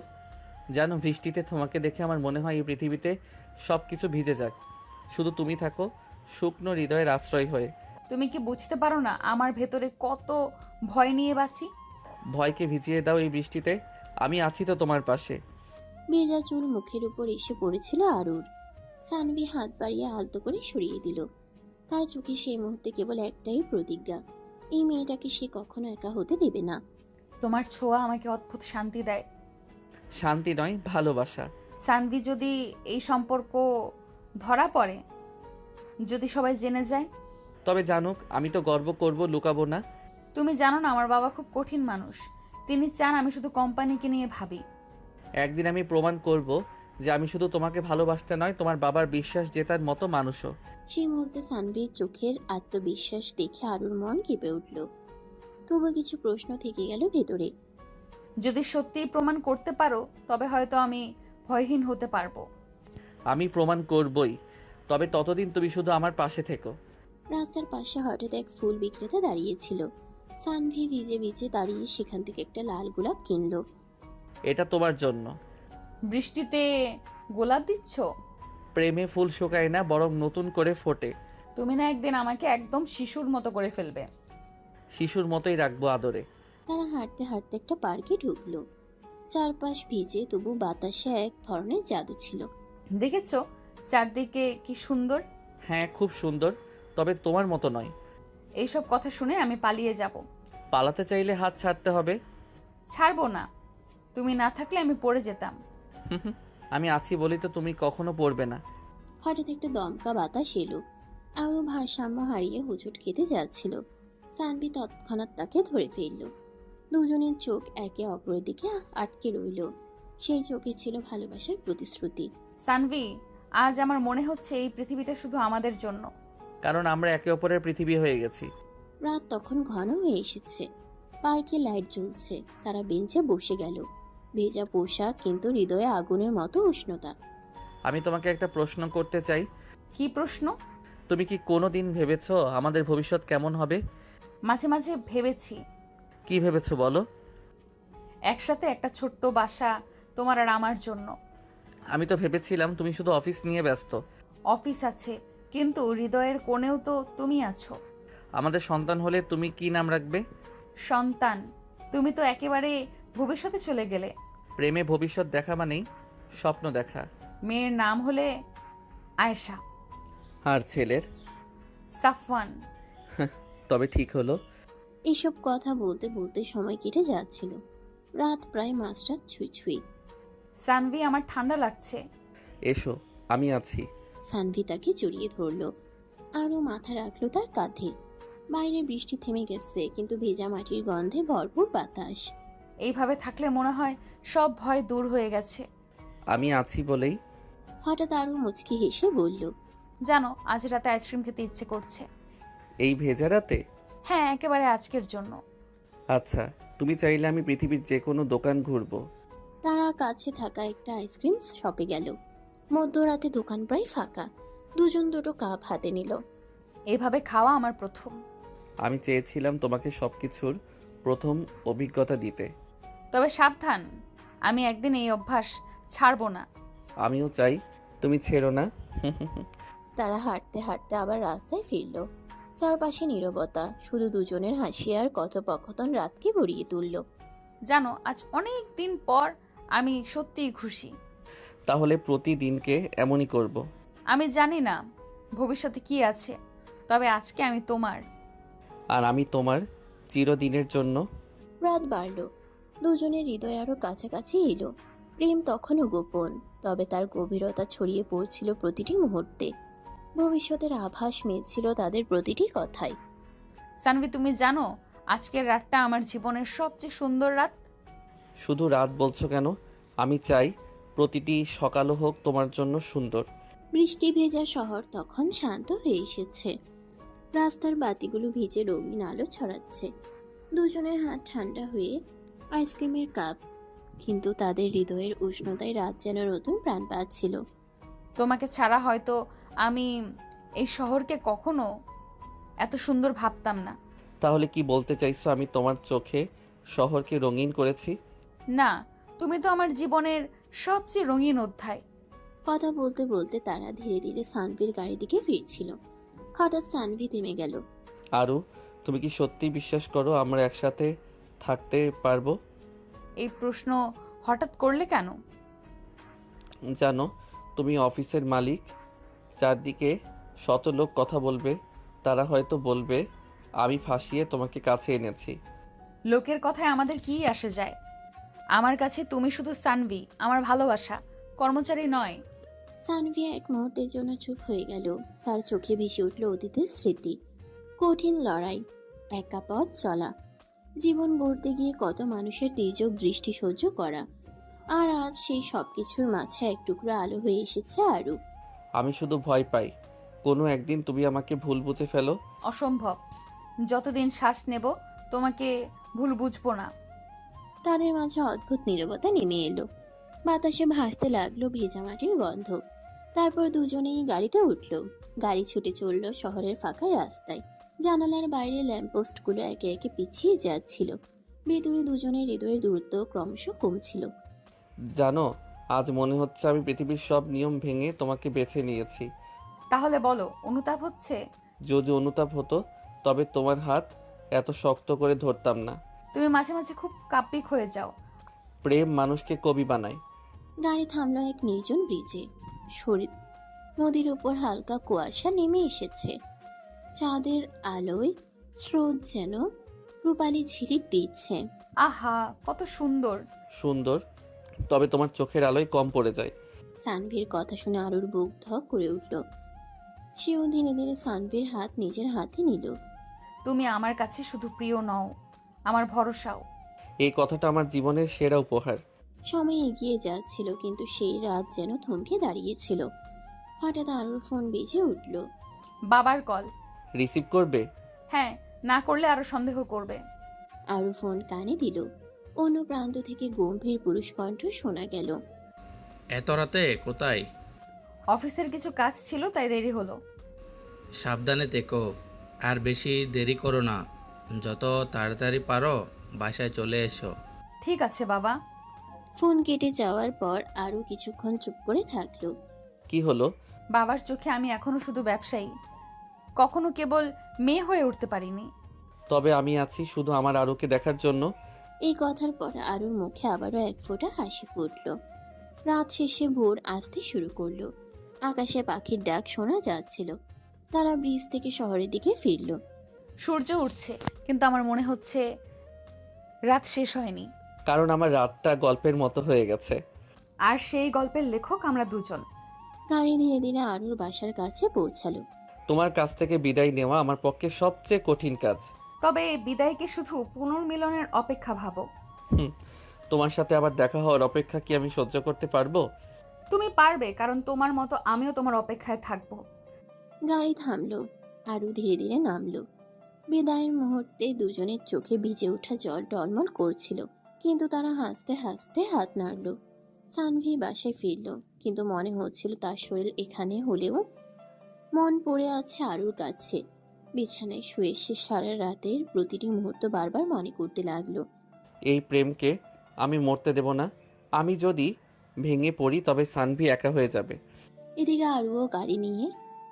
জানো বৃষ্টিতে তোমাকে দেখে আমার মনে হয় এই পৃথিবীতে সব কিছু ভিজে যাক, শুধু তুমি থাকো শুকনো হৃদয়ের আশ্রয় হয়ে। তুমি কি বুঝতে পারো না আমার ভেতরে কত ভয় নিয়ে বাঁচি? ভয়কে ভিজিয়ে দাও এই বৃষ্টিতে, আমি আছি তো তোমার পাশে। ভেজা চুল মুখের উপর এসে পড়েছিল আরুর। সানভি হাত বাড়িয়ে আলতো করে সরিয়ে দিল। তার চোখে সেই মুহূর্তে কেবল একটাই প্রতিজ্ঞা, এই মেয়েটাকে সে কখনো একা হতে দেবে না। তোমার ছোঁয়া আমাকে অদ্ভুত শান্তি দেয়। শান্তি নয়, ভালোবাসা। সানভি, যদি এই সম্পর্ক ধরা পড়ে, যদি সবাই জেনে যায়? তবে জানুক, আমি তো গর্ব করব, লুকাবো না। তুমি জানো না আমার বাবা খুব কঠিন মানুষ। তিনি চান আমি শুধু কোম্পানিকে নিয়ে ভাবি। একদিন আমি প্রমাণ করব যে আমি শুধু তোমাকে ভালোবাসতে নয়, তোমার বাবার বিশ্বাস জেতার মতো মানুষও। সেই মুহূর্তে সানভির চোখের আত্মবিশ্বাস দেখে আরুর মন কেঁপে উঠল। তবু কিছু প্রশ্ন থেকে গেল ভেতরে। যদি সত্যিই প্রমাণ করতে পারো তবে হয়তো আমি ভয়হীন হতে পারবো। আমি প্রমাণ করবই, তবে ততদিন তুমি শুধু আমার পাশে থেকো। রাস্তার পাশে হঠাৎ এক ফুল বিক্রেতা দাঁড়িয়েছিল। সানভি ভিজে ভিজে দাঁড়িয়ে সেখান থেকে একটা লাল গোলাপ কিনলো। এটা তোমার জন্য। বৃষ্টিতে গোলাপ দিচ্ছ? প্রেমে ফুল শুকায় না, বরং নতুন করে ফোটে। তুমি না একদিন আমাকে একদম শিশুর মতো করে ফেলবে। শিশুর মতোই রাখবো আদরে। তারা হাঁটতে হাঁটতে একটা পার্কে ঢুকলো। চারপাশ ভিজে, তবু বাতাসে এক ধরনের জাদু ছিল। দেখেছো চারদিকে কি সুন্দর? হ্যাঁ, খুব সুন্দর, তবে তোমার মতো নয়। এইসব কথা শুনে আমি পালিয়ে যাব। পালাতে চাইলে হাত ছাড়তে হবে। ছাড়বো না। তুমি না থাকলে আমি পড়ে যেতাম। আমি আছি বলি তো তুমি কখনো পড়বে না। হঠাৎ একটা দমকা বাতাস এলো। আরও ভারসাম্য হারিয়ে হোঁচট খেতে যাচ্ছিল। সানভি তৎক্ষণাৎ তাকে ধরে ফেলল। দুজনের চোখ একে অপরের দিকে আটকে রইল। সেই চোখে ছিল ভালোবাসার প্রতিশ্রুতি। সানভি, আজ আমার মনে হচ্ছে এই পৃথিবীটা শুধু আমাদের জন্য। কারণ আমরা একে অপরের পৃথিবী হয়ে গেছি। রাত তখন ঘন হয়ে এসেছে। পার্কে লাইট জ্বলছে। তারা বেঞ্চে বসে গেল। ভেজা পোশাক, কিন্তু হৃদয়ে আগুনের মতো উষ্ণতা। আমি তোমাকে একটা প্রশ্ন করতে চাই। কি প্রশ্ন? তুমি কি কোনোদিন ভেবেছো আমাদের ভবিষ্যৎ কেমন হবে? মাঝে মাঝে ভেবেছি। কি ভেবেছো বলো? একসাথে একটা ছোট্ট বাসা তোমার আর আমার জন্য। আমি তো ভেবেছিলাম তুমি শুধু অফিস নিয়ে ব্যস্ত। অফিস আছে, কিন্তু হৃদয়ের কোণেও তো তুমি আছো। আমাদের সন্তান হলে তুমি কি নাম রাখবে? সন্তান? তুমি তো একেবারে ভবিষ্যতে চলে গেলে। প্রেমে ভবিষ্যৎ দেখা মানেই স্বপ্ন দেখা। মেয়ের নাম হলে আয়েশা। আর ছেলের? সাফওয়ান। তবে ঠিক হলো। এইসব কথা বলতে বলতে সময় কেটে যাচ্ছিল। রাত প্রায় মাঝরাত ছুঁই ছুঁই। সানভি, আমার ঠান্ডা লাগছে। এসো, আমি আছি। সানভি তাকে জড়িয়ে ধরলো। আরও মাথা রাখলো তার কাঁধে। বাইরে বৃষ্টি থেমে গেছে, কিন্তু ভেজা মাটির গন্ধে ভরপুর বাতাস। এইভাবে থাকলে মনে হয় সব ভয় দূর হয়ে গেছে। আমি আছি বলেই। হঠাৎ আরও মুচকি হেসে বলল, জানো আজ রাতে আইসক্রিম খেতে ইচ্ছে করছে। এই ভেজা রাতে? হ্যাঁ, একেবারে আজকের জন্য। আচ্ছা, তুমি চাইলে আমি পৃথিবীর যে কোনো দোকান ঘুরবো। তারা কাছে থাকা একটা আইসক্রিম শপে গেল। মধ্যরাতে দোকান প্রায় ফাঁকা। দুজন দুটো কাপ হাতে নিল। এভাবে খাওয়া আমার প্রথম। আমি চেয়েছিলাম তোমাকে সবকিছুর প্রথম অভিজ্ঞতা দিতে। তবে সাবধান, আমি একদিন এই অভ্যাস ছাড়বো না। আমিও চাই তুমি ছেড়ো না। তারা হাঁটতে হাঁটতে আবার রাস্তায় ফিরল। চারপাশে নীরবতা, শুধু দুজনের হাসি আর কথোপকথন রাতকে ভরিয়ে তুলল। জানো আজ অনেক দিন পর আমি সত্যিই খুশি। তাহলে প্রতিদিনকে এমনই করব। আমি জানি না ভবিষ্যতে কি আছে, তবে আজকে আমি তোমার। আর আমি তোমার চিরদিনের জন্য। রাত বাড়ল। দুজনের হৃদয় আরো কাছাকাছি এলো। প্রেম তখনও গোপন, তবে তার গভীরতা ছড়িয়ে পড়ছিল প্রতিটি মুহূর্তে। ভবিষ্যতের আভাস মিলছিল তাদের প্রতিটি কথায়। সানভি, তুমি জানো আজকের রাতটা আমার জীবনের সবচেয়ে সুন্দর রাত। শুধু রাত বলছো কেন? আমি চাই প্রতিটি সকালও হোক তোমার জন্য সুন্দর। বৃষ্টি ভেজা শহর তখন শান্ত হয়ে এসেছে। রাস্তার বাতিগুলো ভিজে রঙিন আলো ছড়াচ্ছে। দুজনের হাত ঠান্ডা হয়ে আইসক্রিমের কাপ, কিন্তু তাদের হৃদয়ের উষ্ণতায় রাত যেন নতুন প্রাণ পাচ্ছিল। তোমাকে ছাড়া হয়তো আমি এই শহরকে কখনো এত সুন্দর ভাবতাম না। তাহলে কি বলতে চাইছো আমি তোমার চোখে শহরকে রঙিন করেছি? না, তুমি তো আমার জীবনের সবচেয়ে রঙিন অধ্যায়। কথা বলতে বলতে তারা ধীরে ধীরে সানভির গাড়ির দিকে ফিরছিল। হঠাৎ সানভি থেমে গেল। আরু, তুমি কি সত্যি বিশ্বাস করো আমরা একসাথে থাকতে পারবো? এই প্রশ্ন হঠাৎ করলে কেন? জানো, তুমি অফিসের মালিক, চারদিকে শত লোক কথা বলবে, তারা হয়তো বলবে আমি ফাঁসিয়ে তোমাকে কাছে এনেছি। লোকের কথায় আমাদের কি আসে যায়? আমার কাছে তুমি শুধু সানভি, আমার ভালোবাসা, কর্মচারী নয়। সানভি এক মুহূর্তের জন্য চুপ হয়ে গেল। তার চোখে ভেসে উঠল অতীতের স্মৃতি, কঠিন লড়াই, একা পথ চলা, জীবন গড়তে গিয়ে কত মানুষের তির্যক দৃষ্টি সহ্য করা। আর আজ সেই সবকিছুর মাঝে এক টুকরো আলো হয়ে এসেছে আরু। আমি শুধু ভয় পাই কোনো একদিন তুমি আমাকে ভুল বুঝে ফেলো। অসম্ভব, যতদিন শ্বাস নেব তোমাকে ভুল বুঝবো না। তাদের মাঝে অদ্ভুত নীরবতা নেমে এলো। বাতাসে ভাসতে লাগলো ভেজা মাটির গন্ধ। তারপর দুজনেই গাড়িতে উঠল। গাড়ি ছুটে চলল শহরের ফাঁকা রাস্তায়। জানালার বাইরে ল্যাম্পপোস্টগুলো একে একে পিছিয়ে যাচ্ছিল। ভেতরে দুজনের হৃদয়ের দূরত্ব ক্রমশ কমছিল। জানো, আজ মনে হচ্ছে আমি পৃথিবীর সব নিয়ম ভেঙে তোমাকে বেছে নিয়েছি। তাহলে বলো, অনুতাপ হচ্ছে? যদি অনুতাপ হতো তবে তোমার হাত এত শক্ত করে ধরতাম না। তুমি মাঝে মাঝে খুব কাব্যিক হয়ে যাও। প্রেম মানুষকে কবি বানায়। গাড়ি থামলো এক নির্জন ব্রিজে। শরীর নদীর উপর হালকা কুয়াশা নেমে এসেছে। চাঁদের আলোয় স্রোত যেন রূপালি ঝিলিক দিচ্ছে। আহা, কত সুন্দর। সুন্দর, তবে তোমার চোখের আলোয় কম পড়ে যায়। সানভীর কথা শুনে আরুর বুক ধক করে উঠল। সেও ধীরে ধীরে সানভীর হাত নিজের হাতে নিল। তুমি আমার কাছে শুধু প্রিয় নও, আমার ভরসাও। এই কথাটা আমার জীবনের সেরা উপহার। সময় এগিয়ে যাচ্ছিল, কিন্তু সেই রাত যেন থমকে দাঁড়িয়েছিল। হঠাৎ আরুর ফোন বেজে উঠল। বাবার কল। রিসিভ করবে? হ্যাঁ, না করলে আরো সন্দেহ করবে। আরু ফোন কানে দিল। অন্য প্রান্ত থেকে গম্ভীর পুরুষ কণ্ঠ শোনা গেল। এত রাতে কোথায়? অফিসের কিছু কাজ ছিল, তাই দেরি হলো। সাবধানে থেকো, আর বেশি দেরি করো না। যত তাড়াতাড়ি পারো বাসায় চলে এসো। ঠিক আছে বাবা। ফোন কেটে যাওয়ার পর আরু কিছুক্ষণ চুপ করে থাকলো। কি হলো? বাবার চোখে আমি এখনো শুধু ব্যবসায়ী, কখনো কেবল মেয়ে হয়ে উঠতে পারিনি। তবে আমি আছি শুধু আমার আরুকে দেখার জন্য। এই কথার পর আরুর মুখে আবারও এক ফোঁটা হাসি ফুটল। রাত শেষে ভোর আসতে শুরু করলো। আকাশে পাখির ডাক শোনা যাচ্ছিল। তারা ব্রিজ থেকে শহরের দিকে ফিরল। সূর্য উঠছে, কিন্তু আমার মনে হচ্ছে রাত শেষ হয়নি। কারণ আমার রাতটা গল্পের মতো হয়ে গেছে। আর সেই গল্পের লেখক আমরা দুজন। গাড়ি ধীরে ধীরে আরুর বাসার কাছে পৌঁছালো। তোমার কাছ থেকে বিদায় নেওয়া আমার পক্ষে সবচেয়ে কঠিন কাজ। তবে এই বিদায়কে শুধু পুনর্মিলনের অপেক্ষা ভাবো। তোমার সাথে আবার দেখা হওয়ার অপেক্ষা কি আমি সহ্য করতে পারবো? তুমি পারবে, কারণ তোমার মতো আমিও তোমার অপেক্ষায় থাকবো। গাড়ি থামলো। আরু ধীরে ধীরে নামলো। বিদায়ের মুহূর্তে দুজনের চোখে ভিজে ওঠা জল টলমল করছিল, কিন্তু তারা হাসতে হাসতে হাত নাড়ল। সানভি বাসায় ফিরল, কিন্তু মনে হচ্ছিল তার শরীর এখানে হলেও মন পড়ে আছে আরুর কাছে। বিছানায় শুয়ে সে সারা রাতের প্রতিটি মুহূর্ত বারবার মনে করতে লাগলো। এই প্রেমকে আমি মরতে দেব না। আমি যদি ভেঙে পড়ি তবে সানভি একা হয়ে যাবে। এদিকে আরুও গাড়ি নিয়ে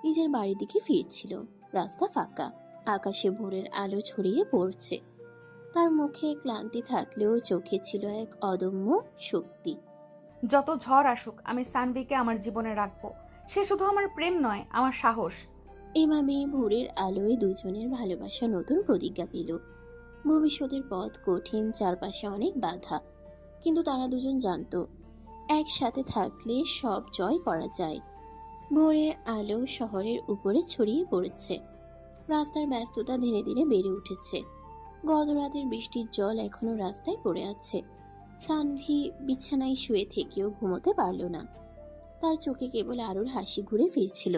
নিজের বাড়ির দিকে ফিরছিল। রাস্তা ফাঁকা, আকাশে ভোরের আলো ছড়িয়ে পড়ছে। তার মুখে ক্লান্তি থাকলেও চোখে ছিল এক অদম্য শক্তি। যত ঝড় আসুক আমি সানভিকে আমার জীবনে রাখবো। সে শুধু আমার প্রেম নয়, আমার সাহস। এভাবেই ভোরের আলোয় দুজনের ভালোবাসা নতুন প্রতিজ্ঞা পেল। ভবিষ্যতের পথ কঠিন, চারপাশে অনেক বাধা, কিন্তু তারা দুজন জানতো একসাথে থাকলে সব জয় করা যায়। ভোরের আলো শহরের উপরে ছড়িয়ে পড়েছে। রাস্তার ব্যস্ততা ধীরে ধীরে বেড়ে উঠেছে। গতরাতের বৃষ্টির জল এখনো রাস্তায় পড়ে আছে। সানভি বিছানায় শুয়ে থেকেও ঘুমোতে পারল না। তার চোখে কেবল আরুর হাসি ঘুরে ফিরছিল।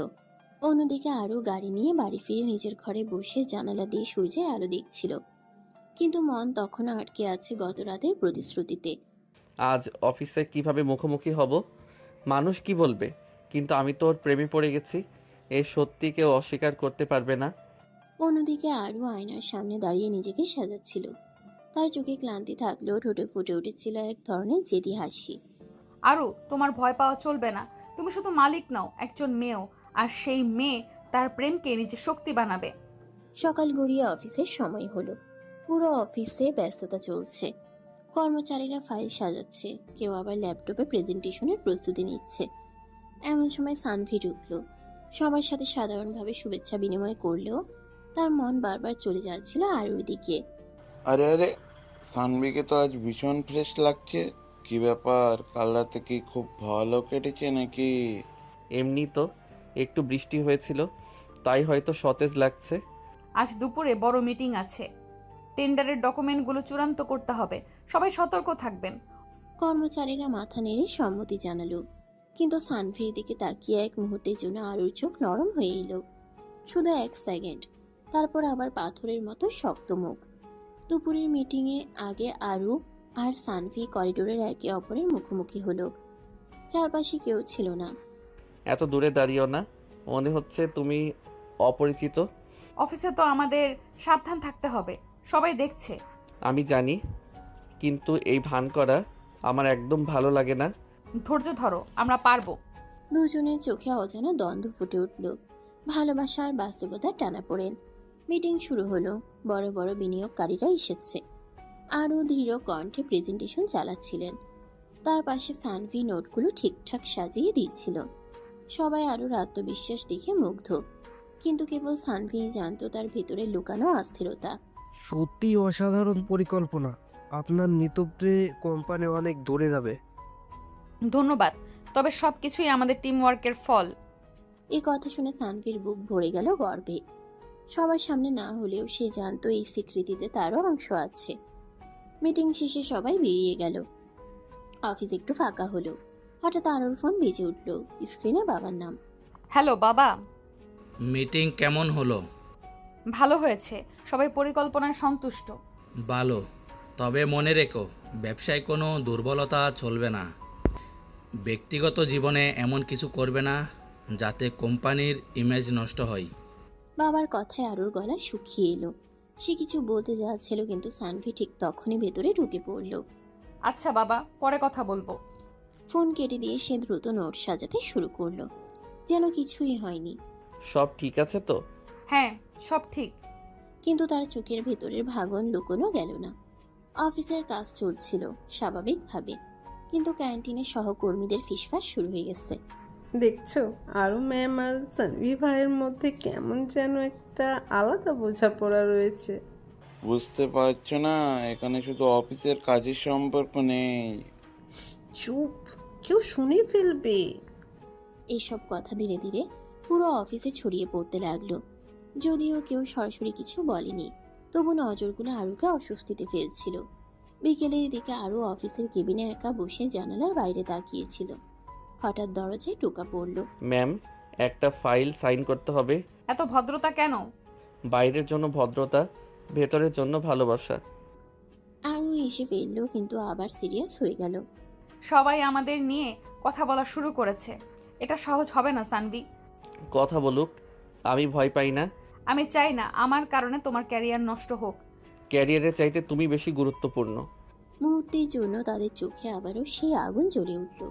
অন্যদিকে আরু গাড়ি নিয়ে বাড়ি ফিরে নিজের ঘরে বসে জানালা দিয়ে সূর্যের আলো দেখছিল, কিন্তু মন তখনও আটকে আছে গতরাতের প্রতিশ্রুতিতে। আজ অফিসে কিভাবে মুখোমুখি হব, মানুষ কি বলবে, কিন্তু আমি তো ওর প্রেমে পড়ে গেছি। এই সত্যি কেউ অস্বীকার করতে পারবে না। অন্যদিকে আরও আয়নার সামনে দাঁড়িয়ে নিজেকে সাজাচ্ছিল। তার চোখে ক্লান্তি থাকলেও ঠোঁটে ফুটে উঠেছিল এক ধরনের জেদি হাসি। আরু, তোমার ভয় পাওয়া চলবে না। তুমি শুধু মালিক নও, একজন মেয়েও। আর সেই মেয়ে তার প্রেমকে নিজের শক্তি বানাবে। সকাল গড়িয়ে অফিসের সময় হলো। পুরো অফিসে ব্যস্ততা চলছে। কর্মচারীরা ফাইল সাজাচ্ছে, কেউ আবার ল্যাপটপে প্রেজেন্টেশনের প্রস্তুতি নিচ্ছে। এমন সময় সানভি ঢুকলো। সবার সাথে সাধারণভাবে শুভেচ্ছা বিনিময় করলেও তার মন বারবার চলে যাচ্ছিল আরুর দিকে। আরে আরে, সানভিকে তো আজ ভীষণ ফ্রেশ লাগছে। কি ব্যাপার, কাল রাতে কি খুব ভালো কেটেছে নাকি? এমনি তো একটু বৃষ্টি হয়েছিল, তাই হয়তো সতেজ লাগছে। আজ দুপুরে বড় মিটিং আছে। টেন্ডারের ডকুমেন্টগুলো চূড়ান্ত করতে হবে। সবাই সতর্ক থাকবেন। কর্মচারীরা মাথা নেড়ে সম্মতি জানালো, কিন্তু সানভির দিকে তাকিয়ে এক মুহূর্তের জন্য আরুর চোখ নরম হয়ে এলো। শুধু 1 সেকেন্ড, তারপর আবার পাথরের মতো শক্ত মুখ। দুপুরের মিটিংয়ে আগে আরু আর সানভি করিডোরের একে অপরের মুখোমুখি হলো। চারপাশে কেউ ছিল না। এত দূরে দাঁড়িয়েও না, মনে হচ্ছে তুমি অপরিচিত। অফিসে তো আমাদের সাবধান থাকতে হবে, সবাই দেখছে। আমি জানি, কিন্তু এই ভান করা আমার একদম ভালো লাগে না। ধৈর্য ধরো, আমরা পারবো। দুজনের চোখে অজানা দ্বন্দ্ব ফুটে উঠল, ভালোবাসা আর বাস্তবতার টানাপোড়েন। মিটিং শুরু হলো। বড় বড় বিনিয়োগকারীরা এসেছে। আরও দৃঢ় কণ্ঠে প্রেজেন্টেশন চালাচ্ছিলেন। তার পাশে সানভি নোটগুলো ঠিকঠাক সাজিয়ে দিচ্ছিল। সবাই আরুর আত্মবিশ্বাস দেখে মুগ্ধ, কিন্তু কেবল সানভি জানতো তার ভেতরে লুকানো অস্থিরতা। সত্যি অসাধারণ পরিকল্পনা। আপনার নেতৃত্বে কোম্পানি অনেক দূরে যাবে। ধন্যবাদ, তবে সবকিছুই আমাদের টিম ওয়ার্কের ফল। এই কথা শুনে সানভির বুক ভরে গেল গর্বে। সবার সামনে না হলেও সে জানতো এই স্বীকৃতিতে তারও অংশ আছে। মিটিং শেষে সবাই বেরিয়ে গেল। অফিস একটু ফাঁকা হলো। হঠাৎ আরুর ফোন বেজে উঠল। স্ক্রিনে বাবার নাম। হ্যালো বাবা। মিটিং কেমন হলো? ভালো হয়েছে, সবাই পরিকল্পনায় সন্তুষ্ট। ভালো, তবে মনে রেখো, ব্যবসায় কোনো দুর্বলতা চলবে না। ব্যক্তিগত জীবনে এমন কিছু করবে না যাতে কোম্পানির ইমেজ নষ্ট হয়। বাবার কথায় আরুর গলা শুকিয়ে এলো। সে কিছু বলতে যাচ্ছিল, কিন্তু সানভি ঠিক তখনই ভেতরে ঢুকে পড়ল। আচ্ছা বাবা, পরে কথা বলবো। ফোন কেটে দিয়ে সে দ্রুত নোট সাজাতে শুরু করলো, যেন কিছুই হয়নি। সব ঠিক আছে তো? হ্যাঁ, সব ঠিক। কিন্তু তার চোখের ভেতরের ভাঙন লুকোনো গেল না। অফিসের কাজ চলছিল স্বাভাবিকভাবে, কিন্তু ক্যান্টিনে সহকর্মীদের ফিসফাস শুরু হয়ে গেছে। দেখছো, আরু ম্যাম আর সানভি ভাইয়ের মধ্যে কেমন যেন একটা আলাদা বোঝাপড়া রয়েছে। বুঝতে পারছো না, এখানে শুধু অফিসের কাজের সম্পর্ক নেই। চুপ, কেউ শুনে ফেলবে। এইসব কথা ধীরে ধীরে পুরো অফিসে ছড়িয়ে পড়তে লাগলো। যদিও কেউ সরাসরি কিছু বলেনি, তবু নজরগুলো আরুকে অস্বস্তিতে ফেলছিল। বিকেলের দিকে আরু অফিসের কেবিনে একা বসে জানালার বাইরে তাকিয়েছিল। হঠাৎ দরজায় টোকা পড়ল। ম্যাম, একটা ফাইল সাইন করতে হবে। এত ভদ্রতা কেন? বাইরের জন্য ভদ্রতা, ভেতরের জন্য ভালোবাসা। আরু এসে ফেলল, কিন্তু আবার সিরিয়াস হয়ে গেল। সবাই আমাদের নিয়ে কথা বলা শুরু করেছে। এটা সহজ হবে না সানভি। কথা বলুক, আমি ভয় পাই না। আমি চাই না আমার কারণে তোমার ক্যারিয়ার নষ্ট হোক। ক্যারিয়ারের চাইতে তুমি বেশি গুরুত্বপূর্ণ। মুহূর্তের জন্য তাদের চোখে আবারও সেই আগুন জ্বলে উঠল,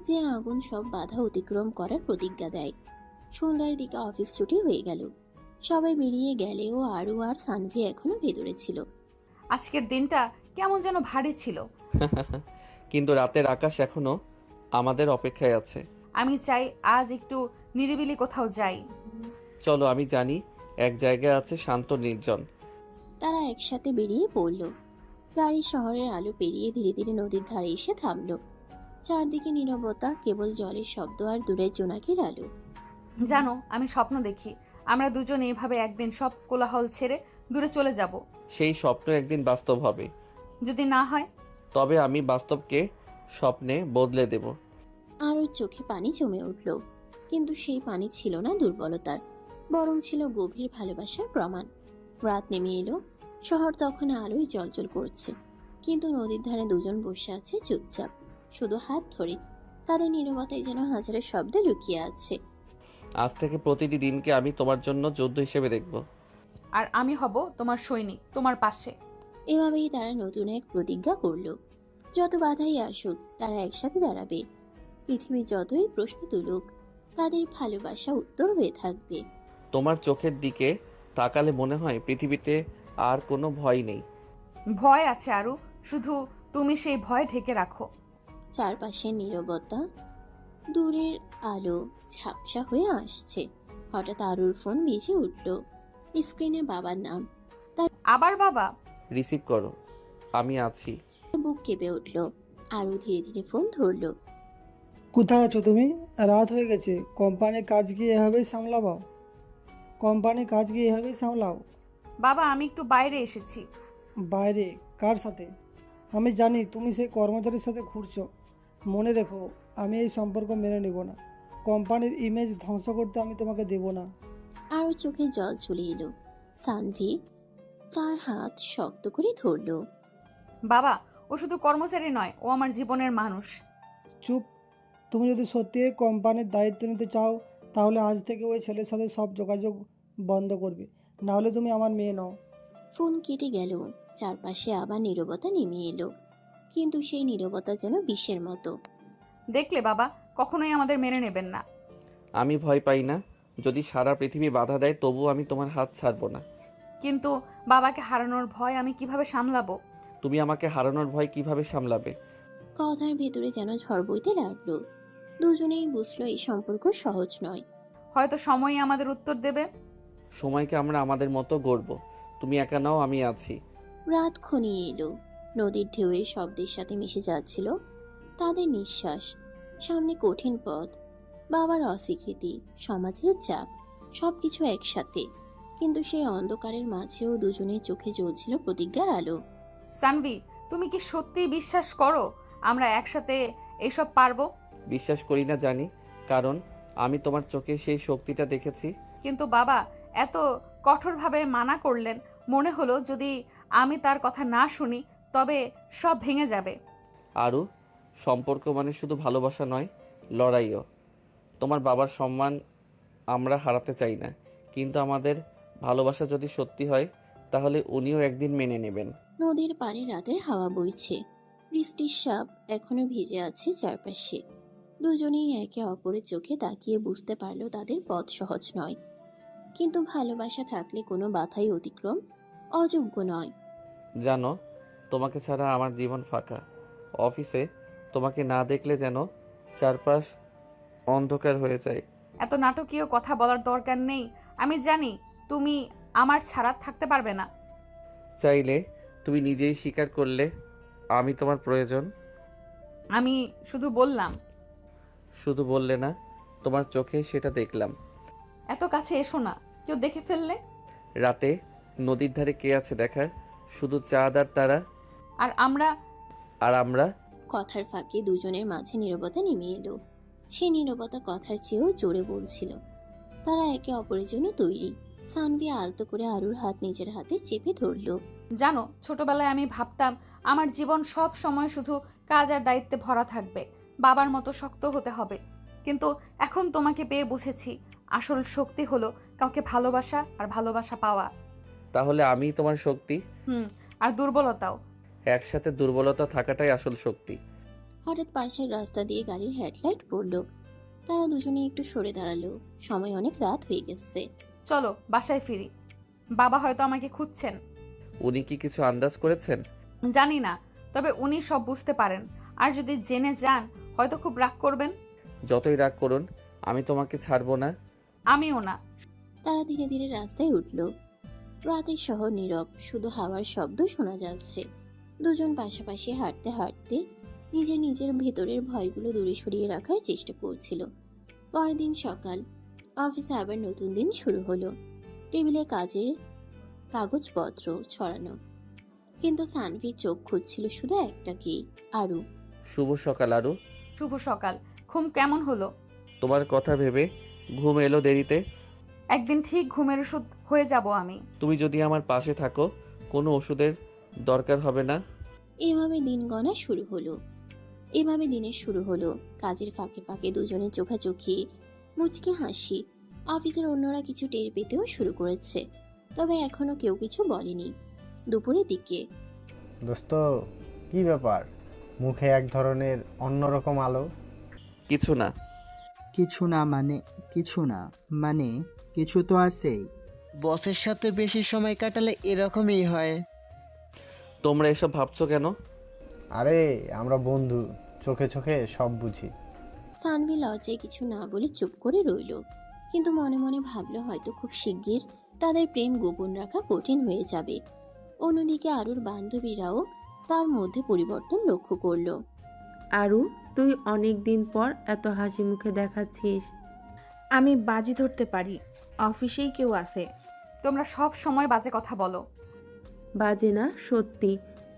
যে আগুন সব বাধা অতিক্রম করার প্রতিজ্ঞা দেয়। সন্ধ্যার দিকে অফিস ছুটি হয়ে গেল। সবাই বেরিয়ে গেলেও আরু আর সানভি এখনো ভেতরে ছিল। আজকের দিনটা কেমন যেন ভারী ছিল। কিন্তু রাতের আকাশ এখনো আমাদের অপেক্ষায় আছে। আমি চাই আজ একটু নিরিবিলি কোথাও যাই। চলো, আমি জানি এক জায়গায় আছে শান্ত নির্জন। তারা একসাথে বেরিয়ে পড়ল। গাড়ি শহরের আলো পেরিয়ে ধীরে ধীরে নদীর ধারে এসে থামল। চারদিকে নীরবতা, কেবল জলের শব্দ আর দূরের জোনাকির আলো। জানো, আমি স্বপ্ন দেখি আমরা দুজন এইভাবে একদিন সব কোলাহল ছেড়ে দূরে চলে যাব। সেই স্বপ্ন একদিন বাস্তব হবে। যদি না হয়, তবে আমি বাস্তবকে স্বপ্নে বদলে দেব। আরও চোখে পানি জমে উঠল, কিন্তু সেই পানি ছিল না দুর্বলতার, বরং ছিল গভীর ভালোবাসার প্রমাণ। রাত নেমে এলো। শহর তখন আলোয় জ্বলজ্বল করছে, কিন্তু নদীর ধারে দুজন বসে আছে চুপচাপ, শুধু হাত ধরে। তাদের নীরবতায় যেন হাজারের শব্দ লুকিয়ে আছে। আজ থেকে প্রতিটি দিনকে আমি তোমার জন্য যুদ্ধ হিসেবে দেখব। আর আমি হব তোমার সৈনিক, তোমার পাশে। এভাবেই তারা নতুন এক প্রতিজ্ঞা করলো। যত বাধাই আসুক তারা একসাথে দাঁড়াবে। পৃথিবী যতই প্রশ্ন তুলুক তাদের ভালোবাসা উত্তর হয়ে থাকবে। তোমার চোখের দিকে তাকালে মনে হয় পৃথিবীতে আর কোনো ভয় নেই। ভয় আছে আরু, শুধু তুমি সেই ভয় ঢেকে রাখো। চারপাশে নীরবতা, দূরের আলো ঝাপসা হয়ে আসছে। হঠাৎ আরুর ফোন বেজে উঠল। স্ক্রিনে বাবার নাম। আবার বাবা? রিসিভ করো, আমি আছি। বুক কেঁপে উঠল। আরু ধীরে ধীরে ফোন ধরল। কোথায় আছো তুমি? রাত হয়ে গেছে। কোম্পানির কাজ গিয়ে এভাবেই সামলাও। বাবা আমি একটু বাইরে এসেছি। বাইরে? কার সাথে? আমি জানি তুমি সেই কর্মচারীর সাথে ঘুরছো। মনে রেখো, আমি এই সম্পর্ক মেনে নিব না। কোম্পানির ইমেজ ধ্বংস করতে আমি তোমাকে দেব না। আরও চোখে জল চলে এলো। সানভি তার হাত শক্ত করে ধরল। বাবা ও শুধু কর্মচারী নয়, ও আমার জীবনের মানুষ। চুপ। তুমি যদি সত্যি কোম্পানির দায়িত্ব নিতে চাও তাহলে আজ থেকে ওই ছেলের সাথে সব যোগাযোগ বন্ধ করবে, নাহলে তুমি আমার মেয়ে নও। ফোন কেটে গেল। চারপাশে আবার নীরবতা নেমে এলো, কিন্তু সেই নীরবতা যেন বিষের মতো। দেখলে বাবা, কখনোই আমাদের মেনে নেবেন না। আমি ভয় পাই না। যদি সারা পৃথিবী বাধা দেয় তবুও আমি তোমার হাত ছাড়বো না। কিন্তু বাবাকে হারানোর ভয় আমি কিভাবে সামলাবো? তুমি আমাকে হারানোর ভয় কিভাবে সামলাবে? কথার ভেতরে যেন ঝড় বইতে লাগলো। দুজনেই বুঝলো এই সম্পর্ক সহজ নয়। হয়তো সময়ই আমাদের উত্তর দেবে। সময়কে আমরা আমাদের মতো গড়ব। তুমি একা নাও, আমি আছি। রাত ঘনিয়ে এলো। নদীর ঢেউয়ের শব্দের সাথে মিশে যাচ্ছিল তাদের নিঃশ্বাস। সামনে কঠিন পথ, বাবার অস্বীকৃতি, সমাজের চাপ, সবকিছু একসাথে। কিন্তু সেই অন্ধকারের মাঝেও দুজনের চোখে জ্বলছিল প্রতিজ্ঞার আলো। সানভি, তুমি কি সত্যি বিশ্বাস করো আমরা একসাথে এসব পারবো? বিশ্বাস করি না জানি, কারণ আমি তোমার চোখে সেই শক্তিটা দেখেছি। কিন্তু বাবা এত কঠোরভাবে মানা করলেন, মনে হলো যদি আমি তার কথা না শুনি তবে সব ভেঙে যাবে। আরও সম্পর্ক মানে শুধু ভালোবাসা নয়, লড়াইও। তোমার বাবার সম্মান আমরা হারাতে চাই না, কিন্তু আমাদের ভালোবাসা যদি সত্যি হয় তাহলে উনিও একদিন মেনে নেবেন। নদীর পাড়ে রাতের হাওয়া বইছে। বৃষ্টির সাপ এখনো ভিজে আছে চারপাশে। দুজনেই একে অপরের চোখে তাকিয়ে বুঝতে পারলো তাদের পথ সহজ নয়, কিন্তু ভালোবাসা থাকলে কোনো বাধাই অতিক্রম অযোগ্য নয়। জানো, তোমাকে ছাড়া আমার জীবন ফাঁকা। অফিসে তোমাকে না দেখলে যেন চারপাশ অন্ধকার হয়ে যায়। এত নাটকীয় কথা বলার দরকার নেই। আমি জানি তুমি আমার ছাড়া থাকতে পারবে না। চাইলে তুমি নিজেই স্বীকার করলে আমি তোমার প্রয়োজন। আমি শুধু বললাম। শুধু বললে না, তোমার চোখে সেটা দেখলাম। এত কাছে এসো না, কেউ দেখে ফেললে। রাতে নদীর ধারে কে আছে দেখার? শুধু চাঁদ আর তারা। আর আমরা কথার ফাঁকে দুজনের মাঝে নীরবতা নেমে এলো। সেই নীরবতা কথার চেয়েও জোরে বলছিল তারা একে অপরের জন্য তৈরি। সানভি আলতো করে আরুর হাত নিজের হাতে চেপে ধরল। জানো, ছোটবেলায় আমি ভাবতাম আমার জীবন সব সময় শুধু কাজ আর দায়িত্বে ভরা থাকবে, বাবার মতো শক্ত হতে হবে। কিন্তু এখন তোমাকে পেয়ে বুঝেছি আসল শক্তি হলো কাউকে ভালোবাসা আর ভালোবাসা পাওয়া। তাহলে আমি তোমার শক্তি। আর দুর্বলতাও। একসাথে দুর্বলতা থাকাটাই আসল শক্তি। হঠাৎ পাশের রাস্তা দিয়ে গাড়ির হেডলাইট পড়ল। তারা দুজনে একটু সরে দাঁড়ালো। সময় অনেক রাত হয়ে গেছে। চলো বাসায় ফিরি। বাবা হয়তো আমাকে খুঁজছেন। উনি কি কিছু আন্দাজ করেছেন? জানি না, তবে উনি সব বুঝতে পারেন। আর যদি জেনে যান হয়তো খুব রাগ করবেন। যতই রাগ করুন, আমি তোমাকে ছাড়বো না। আমিও না। তারা ধীরে ধীরে রাস্তায় উঠল। রাতের শহর নীরব, শুধু হাওয়ার শব্দ শোনা যাচ্ছে। দুজন পাশাপাশি হাঁটতে হাঁটতে নিজের ভেতরের ভয়গুলো দূরে সরিয়ে রাখার চেষ্টা করছিল। পরদিন সকাল, অফিসে আবার নতুন দিন শুরু হলো। টেবিলে কাজের কাগজপত্র ছড়ানো, কিন্তু সানভির চোখ খুঁজছিল শুধু একটাকেই, আরু। শুভ সকাল আরু। শুভ সকাল। ঘুম কেমন হলো? তোমার কথা ভেবে ঘুম এলো দেরিতে। একদিন ঠিক ঘুমের ওষুধ হয়ে যাব আমি। তুমি যদি আমার পাশে থাকো কোনো ওষুধের দরকার হবে না। এভাবে দিনের শুরু হলো। কাজের ফাঁকে ফাঁকে দুজনের চোখাচোখি, মুচকি হাসি। অফিসের অন্যরা কিছু টের পেতেও শুরু করেছে। তবে এখনো কেউ কিছু বলেনি। দুপুরের দিকে দোস্ত, কি ব্যাপার? মুখে এক ধরনের অন্যরকম আলো। কিছু না। কিছু না মানে? কিছু না মানে কিছু তো আছেই। বসের সাথে বেশি সময় কাটালে এরকমই হয়। তোমরা এসব ভাবছো কেন? আরে আমরা বন্ধু, চোখে চোখে সব বুঝি। সানভি লজ্জায় কিছু না বলে চুপ করে রইল, কিন্তু মনে মনে ভাবলো হয়তো খুব শিগগির তাদের প্রেম গোপন রাখা কঠিন হয়ে যাবে। অন্যদিকে আরুর বান্ধবীরাও তার মধ্যে পরিবর্তন লক্ষ্য করলো। আরু, তুই অনেক দিন পর এত হাসি মুখে দেখাচ্ছিস। আমি বাজি ধরতে পারি অফিসেই কেউ আছে। তোমরা সব সময় বাজে কথা বলো। বাজে না, সত্যি।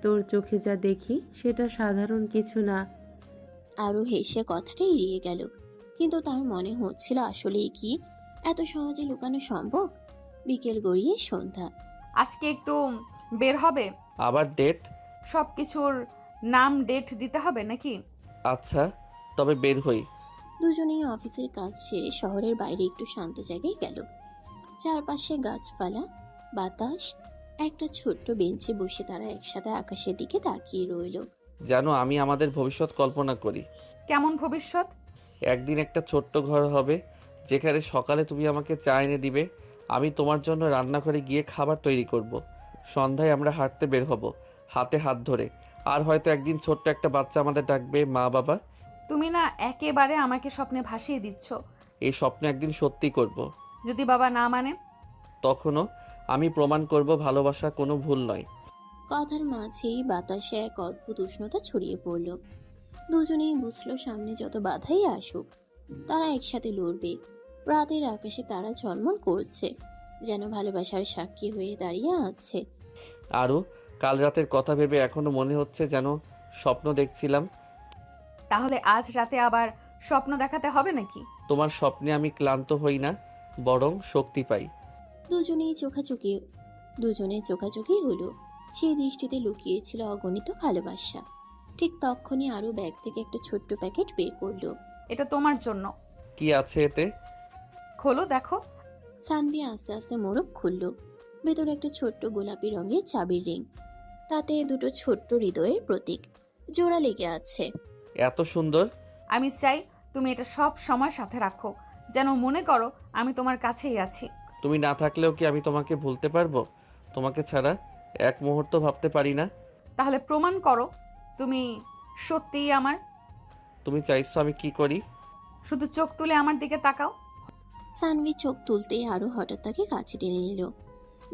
তোর চোখে যা দেখি সেটা সাধারণ কিছু না। আরু হেসে কথাটা এড়িয়ে গেল, কিন্তু তার মনে হচ্ছিল আসলেই কি এত সহজে লুকানো সম্ভব। বিকেল গড়িয়ে সন্ধ্যা। আজকে একটু বের হবে? আবার ডেট? সব কিছুর নাম ডেট দিতে হবে নাকি? আচ্ছা, তবে বের হই। দুজনেই অফিসের কাজ সেরে শহরের বাইরে একটু শান্ত জায়গায় গেল। চারপাশে গাছপালা, বাতাস। একটা ছোট্ট বেঞ্চে বসে তারা একসাথে আকাশের দিকে তাকিয়ে রইল। জানো, আমি আমাদের ভবিষ্যৎ কল্পনা করি। কেমন ভবিষ্যৎ? একদিন একটা ছোট্ট ঘর হবে, যেখানে সকালে তুমি আমাকে চা এনে দিবে, আমি তোমার জন্য রান্নাঘরে গিয়ে খাবার তৈরি করব। সন্ধ্যায় আমরা হাঁটতে বের হব, হাতে হাত ধরে। আর হয়তো একদিন ছোট্ট একটা বাচ্চা আমাদের ডাকবে মা বাবা। তুমি না একেবারে আমাকে স্বপ্নে ভাসিয়ে দিচ্ছ। এই স্বপ্ন একদিন সত্যি করব। যদি বাবা না মানে? তখনও আমি প্রমাণ করব ভালোবাসা কোনো ভুল নয়। কথার মাঝেই বাতাসে এক অদ্ভুত উষ্ণতা ছড়িয়ে পড়ল। দুজনেই বুঝলো সামনে যত বাধাই আসুক তারা একসাথে লড়বে। রাতের আকাশে তারা ঝলমল করছে, যেন ভালোবাসার সাক্ষী হয়ে দাঁড়িয়ে আছে। আরও কাল রাতের কথা ভেবে এখনো মনে হচ্ছে যেন স্বপ্ন দেখছিলাম। তাহলে আজ রাতে আবার স্বপ্ন দেখাতে হবে নাকি? তোমার স্বপ্নে আমি ক্লান্ত হই না, বরং শক্তি পাই। দুজনের চোখাচোখি হলো। সেই দৃষ্টিতে লুকিয়েছিল অগণিত ভালোবাসা। ঠিক তখনই আরো ব্যাগ থেকে একটা ছোট্ট প্যাকেট বের করলো। এটা তোমার জন্য। কি আছে এতে? খোলো, দেখো। সানভি আস্তে আস্তে মোড়ক খুলল। ভেতরে একটা ছোট্ট গোলাপি রঙের চাবির রিং, তাতে দুটো ছোট্ট হৃদয়ের প্রতীক জোড়া লেগে আছে। এত সুন্দর। আমি চাই তুমি এটা সব সময় সাথে রাখো, যেন মনে করো আমি তোমার কাছেই আছি। তুমি না থাকলেও কি আমি তোমাকে ভুলতে পারবো? তোমাকে ছাড়া এক মুহূর্ত ভাবতে পারি না। তাহলে প্রমাণ করো তুমি সত্যিই আমার। তুমি চাইছো আমি কি করি? শুধু চোখ তুলে আমার দিকে তাকাও। সানভি চোখ তুলতেই আরো হঠাৎ তাকে কাছে টেনে নিল।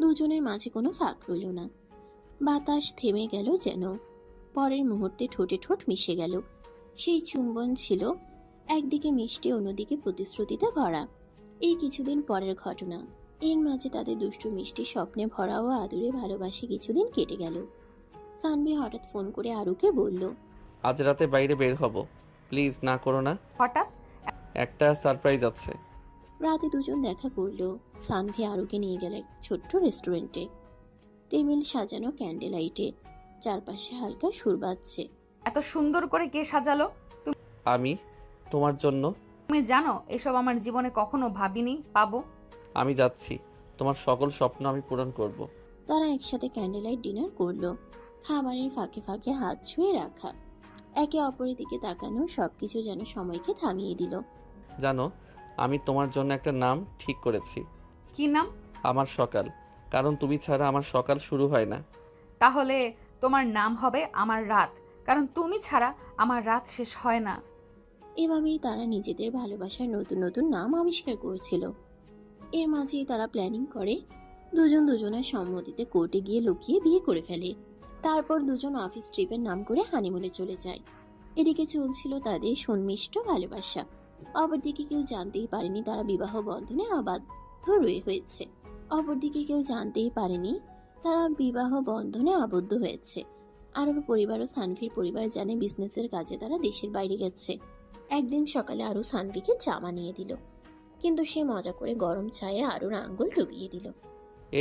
দুজনের মাঝে কোনো ফাঁক রইল না। বাতাস থেমে গেল যেন। পরের মুহূর্তে ঠোঁটে ঠোঁট মিশে গেল। সেই চুম্বন ছিল একদিকে মিষ্টি, অন্যদিকে প্রতিশ্রুতিতে ভরা। এই কিছুদিন পরের ঘটনা। এর মাঝে তাদের দুষ্টু মিষ্টি স্বপ্নে ভরা ও আদুরে ভালোবাসে কিছুদিন কেটে গেল। সানভি হঠাৎ ফোন করে আরুকে বলল, আজ রাতে বাইরে বের হব, প্লিজ না করো না। হঠাৎ? একটা সারপ্রাইজ আছে। রাতে দুজন দেখা করলো। সানভি আরুকে নিয়ে গেল এক ছোট্ট রেস্টুরেন্টে। টেবিল সাজানো ক্যান্ডেল লাইটে, চারপাশে হালকা সুর বাজছে। এত সুন্দর করে কে সাজালো? আমি তোমার জন্য। তুমি জানো এসব আমার জীবনে কখনো ভাবিনি পাবো। আমি যাচ্ছি, তোমার সকল স্বপ্ন আমি পূরণ করব। তারা একসাথে ক্যান্ডেল লাইট ডিনার করলো। খাবারের ফাঁকে ফাঁকে হাত ছুঁয়ে রাখা, একে অপরের দিকে তাকানো, সবকিছু যেন সময়কে থামিয়ে দিল। জানো, আমি তোমার জন্য একটা নাম ঠিক করেছি। কি নাম? আমার সকাল, কারণ তুমি ছাড়া আমার সকাল শুরু হয় না। তাহলে তোমার নাম হবে আমার রাত, কারণ তুমি ছাড়া আমার রাত শেষ হয় না। এভাবেই তারা নিজেদের ভালোবাসার নতুন নতুন নাম আবিষ্কার করছিল। এর মাঝেই তারা প্ল্যানিং করে দুজন দুজনের সম্মতিতে কোর্টে গিয়ে লুকিয়ে বিয়ে করে ফেলে। তারপর দুজন অফিস ট্রিপের নাম করে হানিমুনে চলে যায়। এদিকে চলছিল তাদের সুনিষ্ট ভালোবাসা। অপরদিকে কেউ জানতেই পারেনি তারা বিবাহ বন্ধনে আবদ্ধ হয়েছে। আরুর পরিবার ও সানভির পরিবার জানে বিজনেসের কাজে তারা দেশের বাইরে গেছে। একদিন সকালে আরু সানভিকে চা বানিয়ে দিল, কিন্তু সে মজা করে গরম চায়ে আরুর আঙ্গুল ডুবিয়ে দিল।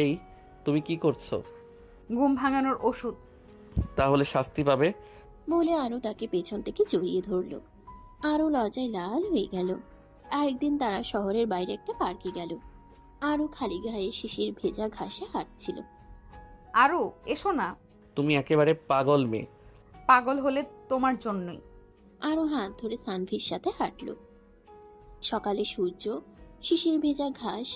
এই তুমি কি করছো? ঘুম ভাঙানোর ওষুধ। তাহলে শাস্তি পাবে বলে আরু তাকে পেছন থেকে জড়িয়ে ধরল। আরু লজ্জায় লাল হয়ে গেল। আরেকদিন তারা শহরের বাইরে একটা পার্কে গেল। আরও খালি গায়ে শিশির ভেজা ঘাসে হাঁটছিল। আরও এসো না। তুমি একেবারে পাগল মেয়ে। পাগল হলে তোমার জন্যই। আরও হাত ধরে সানভির সাথে হাঁটল। সকালে সূর্য, শিশির ভেজা ঘাস,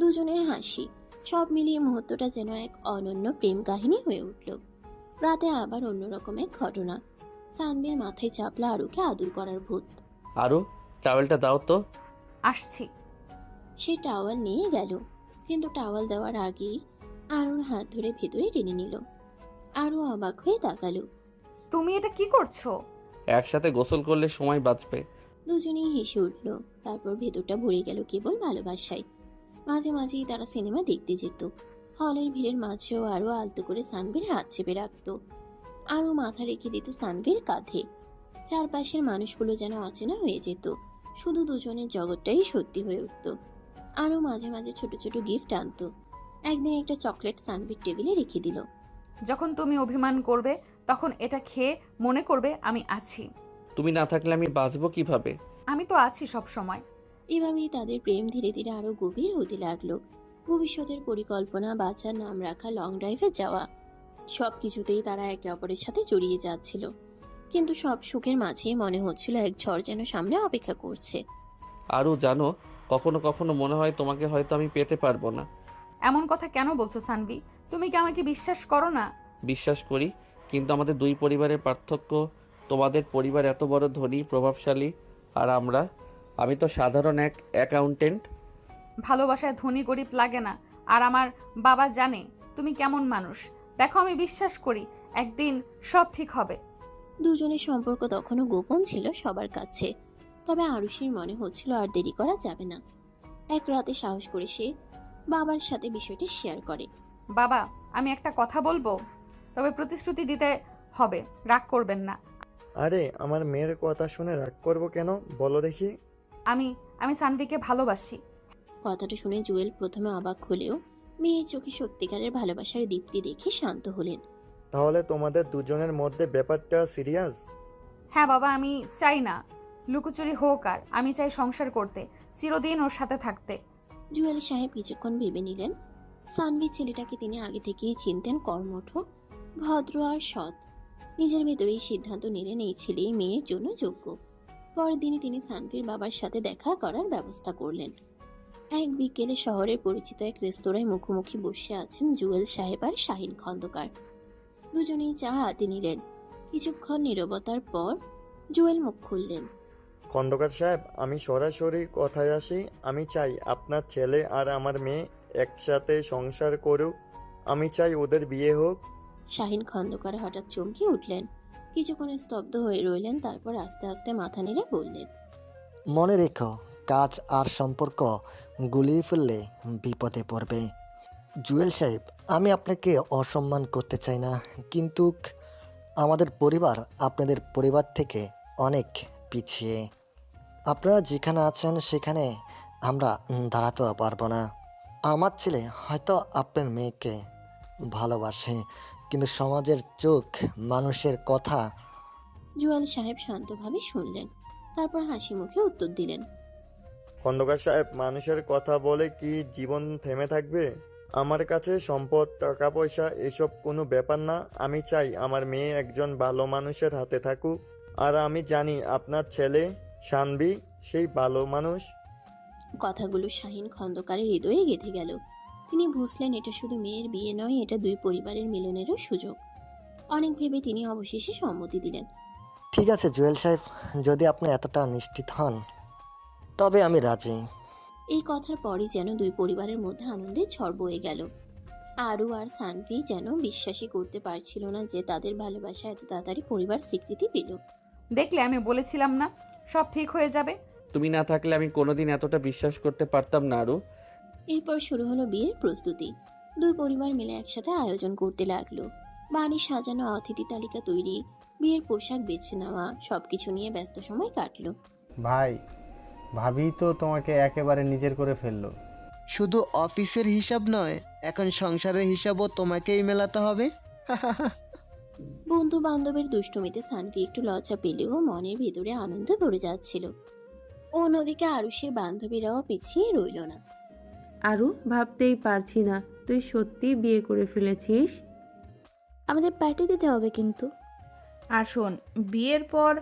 দুজনের হাসি, সব মিলিয়ে মুহূর্তটা যেন এক অনন্য প্রেম কাহিনী হয়ে উঠল। রাতে আবার অন্যরকম এক ঘটনা। সানভির মাথায় চাপলা আরুকে আদর করার ভূত। আরু, টাওয়েলটা দাও তো। আসছি। সে টাওয়াল নিয়ে গেল, কিন্তু টাওয়াল দেওয়ার আগেই আরুর হাত ধরে ভেতরে টেনে নিল। আরু অবাক হয়ে তাকালো। তুমি এটা কি করছো? একসাথে গোসল করলে সময় বাঁচবে। দুজনেই হেসে উঠল। তারপর ভেতরটা ভরে গেল কেবল ভালোবাসায়। মাঝে মাঝেই তারা সিনেমা দেখতে যেত। হলের ভিড়ের মাঝেও আরও আলতো করে সানভির হাত চেপে রাখত। আরও মাথা রেখে দিত সানভির কাঁধে। চারপাশের মানুষগুলো যেন অচেনা হয়ে যেত, শুধু দুজনের জগৎটাই সত্যি হয়ে উঠত। আরও মাঝে মাঝে ছোট ছোট গিফট আনতো। একদিন একটা চকলেট সানভির টেবিলে রেখে দিল। যখন তুমি অভিমান করবে তখন এটা খেয়ে মনে করবে আমি আছি। তুমি না থাকলে আমি বাঁচবো কিভাবে? আমি তো আছি সব সময়। এভাবেই তাদের প্রেম ধীরে ধীরে আরো গভীর হতে লাগলো। ভবিষ্যতের পরিকল্পনা, বাচ্চার নাম রাখা, লং ড্রাইভে যাওয়া, সবকিছুতেই তারা একে অপরের সাথে জড়িয়ে যাচ্ছিল। কিন্তু সব সুখের মাঝেই মনে হচ্ছিল এক ঝড় যেন সামনে অপেক্ষা করছে। আরু জানো, কখনো কখনো মনে হয় তোমাকে হয়তো আমি পেতে পারবো না। এমন কথা কেন বলছো সানভি? তুমি কি আমাকে বিশ্বাস করো না? বিশ্বাস করি, কিন্তু আমাদের দুই পরিবারের পার্থক্য। তোমাদের পরিবার এত বড় ধনী প্রভাবশালী, আর আমি তো সাধারণ এক অ্যাকাউন্টেন্ট। ভালোবাসায় ধনী গরিব লাগে না। আর আমার বাবা জানে তুমি কেমন মানুষ। দেখো, আমি বিশ্বাস করি একদিন সব ঠিক হবে। দুজনের সম্পর্ক তখনও গোপন ছিল সবার কাছে, তবে আরুষির মনে হচ্ছিল আর দেরি করা যাবে না। এক রাতে সাহস করে সে বাবার সাথে বিষয়টি শেয়ার করে। বাবা, আমি একটা কথা বলবো, তবে প্রতিশ্রুতি দিতে হবে, রাগ করবেন না। আরে আমার মেয়ের কথা শুনে রাগ করবো কেন, বলো দেখি। আমি সানভিকে ভালোবাসি। কথাটা শুনে জুয়েল প্রথমে অবাক হলেও মেয়ের চোখে সত্যিকারের ভালোবাসার দীপ্তি দেখে শান্ত হলেন। তাহলে তোমাদের দুজনের মধ্যে ব্যাপারটা সিরিয়াস? হ্যাঁ বাবা, আমি চাই না লুকোচুরি হোক, আর আমি চাই সংসার করতে, চিরদিন ওর সাথে থাকতে। জুয়েল সাহেব কিছুক্ষণ ভেবে নিলেন। সানভি ছেলেটাকে তিনি আগে থেকেই চিনতেন, কর্মঠ, ভদ্র আর সৎ। নিজের ভেতরেই সিদ্ধান্ত নিলেন এই ছেলেই মেয়ের জন্য যোগ্য। পরের দিনই তিনি সানভির বাবার সাথে দেখা করার ব্যবস্থা করলেন। এক বিকেলে শহরের পরিচিত এক রেস্তোরাঁয় মুখোমুখি বসে আছেন জুয়েল সাহেব আর শাহিন খন্দকার। দুজনেই চা হাতে নিলেন। কিছুক্ষণ নীরবতার পর জুয়েল মুখ খুললেন। খন্দকার সাহেব, আমি সরাসরি কথায় আসি। আমি চাই আপনার ছেলে আর আমার মেয়ে একসাথে সংসার করুক। আমি চাই ওদের বিয়ে হোক। শাহিন খন্দকার হঠাৎ চমকে উঠলেন। কিছুক্ষণ স্তব্ধ হয়ে রইলেন, তারপর আস্তে আস্তে মাথা নেড়ে বললেন, মনে রেখো, কাজ আর সম্পর্ক গুলিয়ে ফেললে বিপদে পড়বে। জুয়েল সাহেব, আমি আপনাকে অসম্মান করতে চাই না, কিন্তু আমাদের পরিবার আপনাদের পরিবার থেকে অনেক পিছিয়ে। আপনারা যেখানে আছেন সেখানে আমরা দাঁড়াতেও পারবো না। আমার ছেলে হয়তো আপনার মেয়েকে ভালোবাসে, কিন্তু সমাজের চোখ, মানুষের কথা। জুয়েল সাহেব শান্তভাবে শুনলেন, তারপর হাসি মুখে উত্তর দিলেন, খন্দকার সাহেব, মানুষের কথা বলে কি জীবন থেমে থাকবে? আমার কাছে সম্পদ, টাকা পয়সা এসব কোনো ব্যাপার না। আমি চাই আমার মেয়ে একজন ভালো মানুষের হাতে থাকুক, আর আমি জানি আপনার ছেলে সানভি সেই ভালো মানুষ। কথাগুলো শাহিন খন্দকারের হৃদয়ে গেঁথে গেল। তিনি বুঝলেন এটা শুধু মেয়ের বিয়ে নয়, এটা দুই পরিবারের মিলনেরও সুযোগ। অনেক ভেবে তিনি অবশেষে সম্মতি দিলেন। ঠিক আছে জুয়েল সাহেব, যদি আপনি এতটা নিশ্চিত হন তবে আমি রাজি। এই কথার পরই যেন দুই পরিবারের মধ্যে আনন্দের ঝড় বয়ে গেল। আরু আর সানভি যেন বিশ্বাসই করতে পারছিল না যে তাদের ভালোবাসা এত তাড়াতাড়ি পরিবার স্বীকৃতি পেল। দেখলে, আমি বলেছিলাম না সব ঠিক হয়ে যাবে। তুমি না থাকলে আমি কোনোদিন এতটা বিশ্বাস করতে পারতাম না আরু। এরপর শুরু হলো বিয়ের প্রস্তুতি। দুই পরিবার মিলে একসাথে আয়োজন করতে লাগলো। বাড়ি সাজানো, অতিথি তালিকা তৈরি, বিয়ের পোশাক বেছে নেওয়া, সবকিছু নিয়ে ব্যস্ত সময় কাটলো। ভাই, ভাবি তো তোমাকে একেবারে নিজের করে ফেললো। শুধু অফিসের হিসাব নয়, এখন সংসারের হিসাবও তোমাকেই মেলাতে হবে। বন্ধু বান্ধবের দুষ্টুমিতে সানভি একটু লজ্জা পেলেও মনের ভেতরে আনন্দ ভরে যাচ্ছিল। অন্যদিকে আরুষের বান্ধবীরাও পিছিয়ে রইল না। আরু ভাবতেই পারছি না তুই সত্যিই বিয়ে করে ফেলেছিস। আমাদের পার্টি দিতে হবে কিন্তু। আর শোন, বিয়ের পর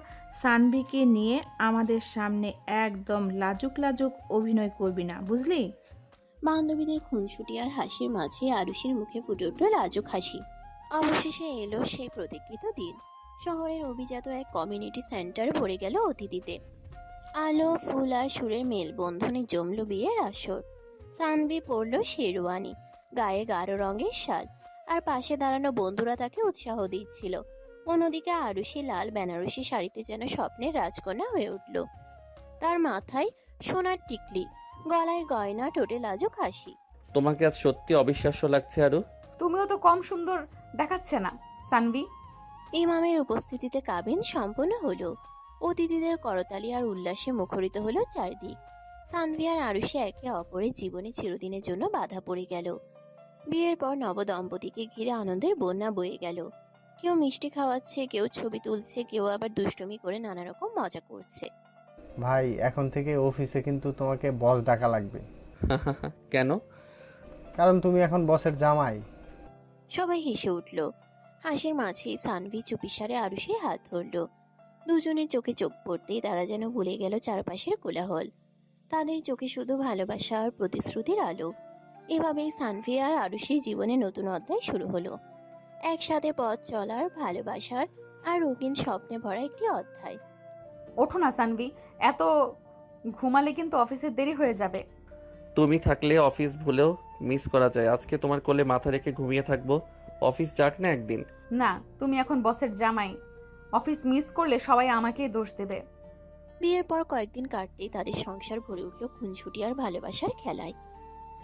সানভিকে নিয়ে আমাদের সামনে একদম লাজুক লাজুক অভিনয় করবি না, বুঝলি? বান্ধবীদের খুনসুটি আর হাসির মাঝে আরুষির মুখে ফুটে উঠল লাজুক হাসি। অবশেষে এলো সেই প্রতীক্ষিত দিন। শহরের অভিজাত এক কমিউনিটি সেন্টার ভরে গেল অতিথিতে। আলো, ফুল আর সুরের মেলবন্ধনে জমল বিয়ের আসর। সানভি পরল শেরওয়ানি, গায়ে গাঢ় রঙের শাল, আর পাশে দাঁড়ানো বন্ধুরা তাকে উৎসাহ দিচ্ছিল। অন্যদিকে আরুষি লাল বেনারসি শাড়িতে যেন স্বপ্নের রাজকন্যা হয়ে উঠল। তার মাথায় সোনার টিকলি, গলায় গয়না, ঠোঁটে লাজুক হাসি। তোমাকে আজ সত্যি অবিশ্বাস্য লাগছে আরু। তুমিও তো কম সুন্দর দেখাচ্ছে না সানভি। ইমামের উপস্থিতিতে কাবিন সম্পন্ন হলো। অতিথিদের করতালি আর উল্লাসে মুখরিত হলো চারদিক। সানভি আর আরুষি একে অপরের জীবনে চিরদিনের জন্য বাধা পড়ে গেল। বিয়ের পর নবদম্পতিকে ঘিরে আনন্দের বন্যা বয়ে গেল। কেউ মিষ্টি খাওয়াচ্ছে, কেউ ছবি তুলছে, কেউ আবার দুষ্টুমি করে নানা রকম মজা করছে। ভাই, এখন থেকে অফিসে কিন্তু তোমাকে বস ডাকা লাগবে। কেন? কারণ তুমি এখন বসের জামাই। সবাই হেসে উঠল। হাসির মাঝেই সানভি চুপিসারে আরুষির হাত ধরল। দুজনের চোখে চোখ পড়তেই তারা যেন ভুলে গেল চারপাশের কোলাহল। তাদের চোখে শুধু ভালোবাসা আর প্রতিশ্রুতির আলো। এভাবেই সানভি আর আরুষির জীবনে নতুন অধ্যায় শুরু হলো। একসাথে পথ চলার, ভালোবাসার আর রঙিন স্বপ্নে ভরা একটি অধ্যায়। ওঠো না সানভি, এত ঘুমালে কিন্তু অফিসের দেরি হয়ে যাবে। তুমি থাকলে অফিস ভুলেও মিস করা যায়। আজকে তোমার কোলে মাথা রেখে ঘুমিয়ে থাকবো। অফিস যাক না একদিন। না, তুমি এখন বসের জামাই। অফিস মিস করলে সবাই আমাকেই দোষ দেবে। বিয়ের পর কয়েকদিন কাটতেই তাদের সংসার ভরে উঠল খুনসুটি আর ভালোবাসার খেলায়।